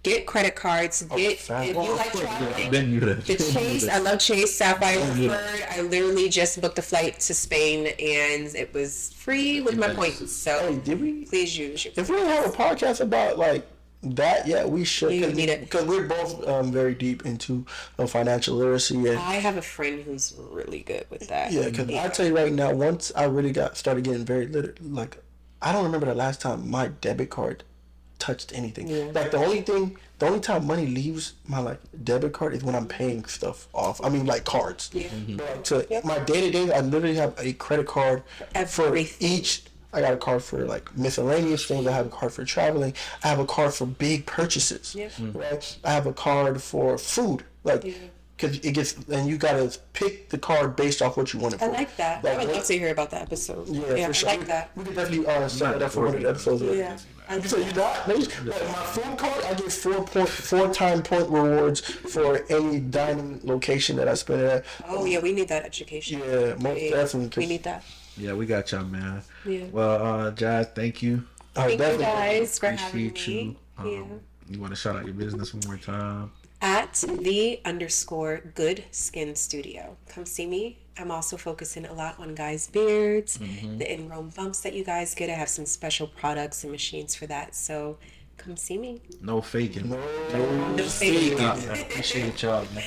Speaker 3: Get credit cards. If you like traveling, Chase. I love Chase. Sapphire Preferred. I literally just booked a flight to Spain, and it was free with my points. So
Speaker 2: did we?
Speaker 3: Please use your.
Speaker 2: If we don't have a podcast about like that, we should, because we're both very deep into financial literacy. And
Speaker 3: I have a friend who's really good with that.
Speaker 2: Yeah, because I tell you right now, once I really started getting very literate, like I don't remember the last time my debit card touched anything. Like the only time money leaves my like debit card is when I'm paying stuff off. I mean like cards. But like, my day to day, I literally have a credit card for each. I got a card for like miscellaneous things. I have a card for traveling. I have a card for big purchases. Right. I have a card for food. Like. Because it gets, and you gotta pick the card based off what you want it for.
Speaker 3: I like that. I would love to hear about that episode.
Speaker 2: Yeah, for sure. I like that. We could definitely start that for one of the episodes.
Speaker 3: Yeah.
Speaker 2: So you got like my food card, I get 4 time point rewards for any dining location that I spend it at.
Speaker 3: Oh yeah, we need that education.
Speaker 2: Yeah, most definitely.
Speaker 3: We need that.
Speaker 1: Yeah, we got y'all, man.
Speaker 3: Yeah.
Speaker 1: Well, JaZ, thank you.
Speaker 3: Thank you guys for having me.
Speaker 1: You want to shout out your business one more time?
Speaker 3: At _good skin studio. Come see me. I'm also focusing a lot on guys' beards, the in-roam bumps that you guys get. I have some special products and machines for that. So come see me.
Speaker 1: No faking.
Speaker 3: No faking.
Speaker 1: Appreciate y'all, man.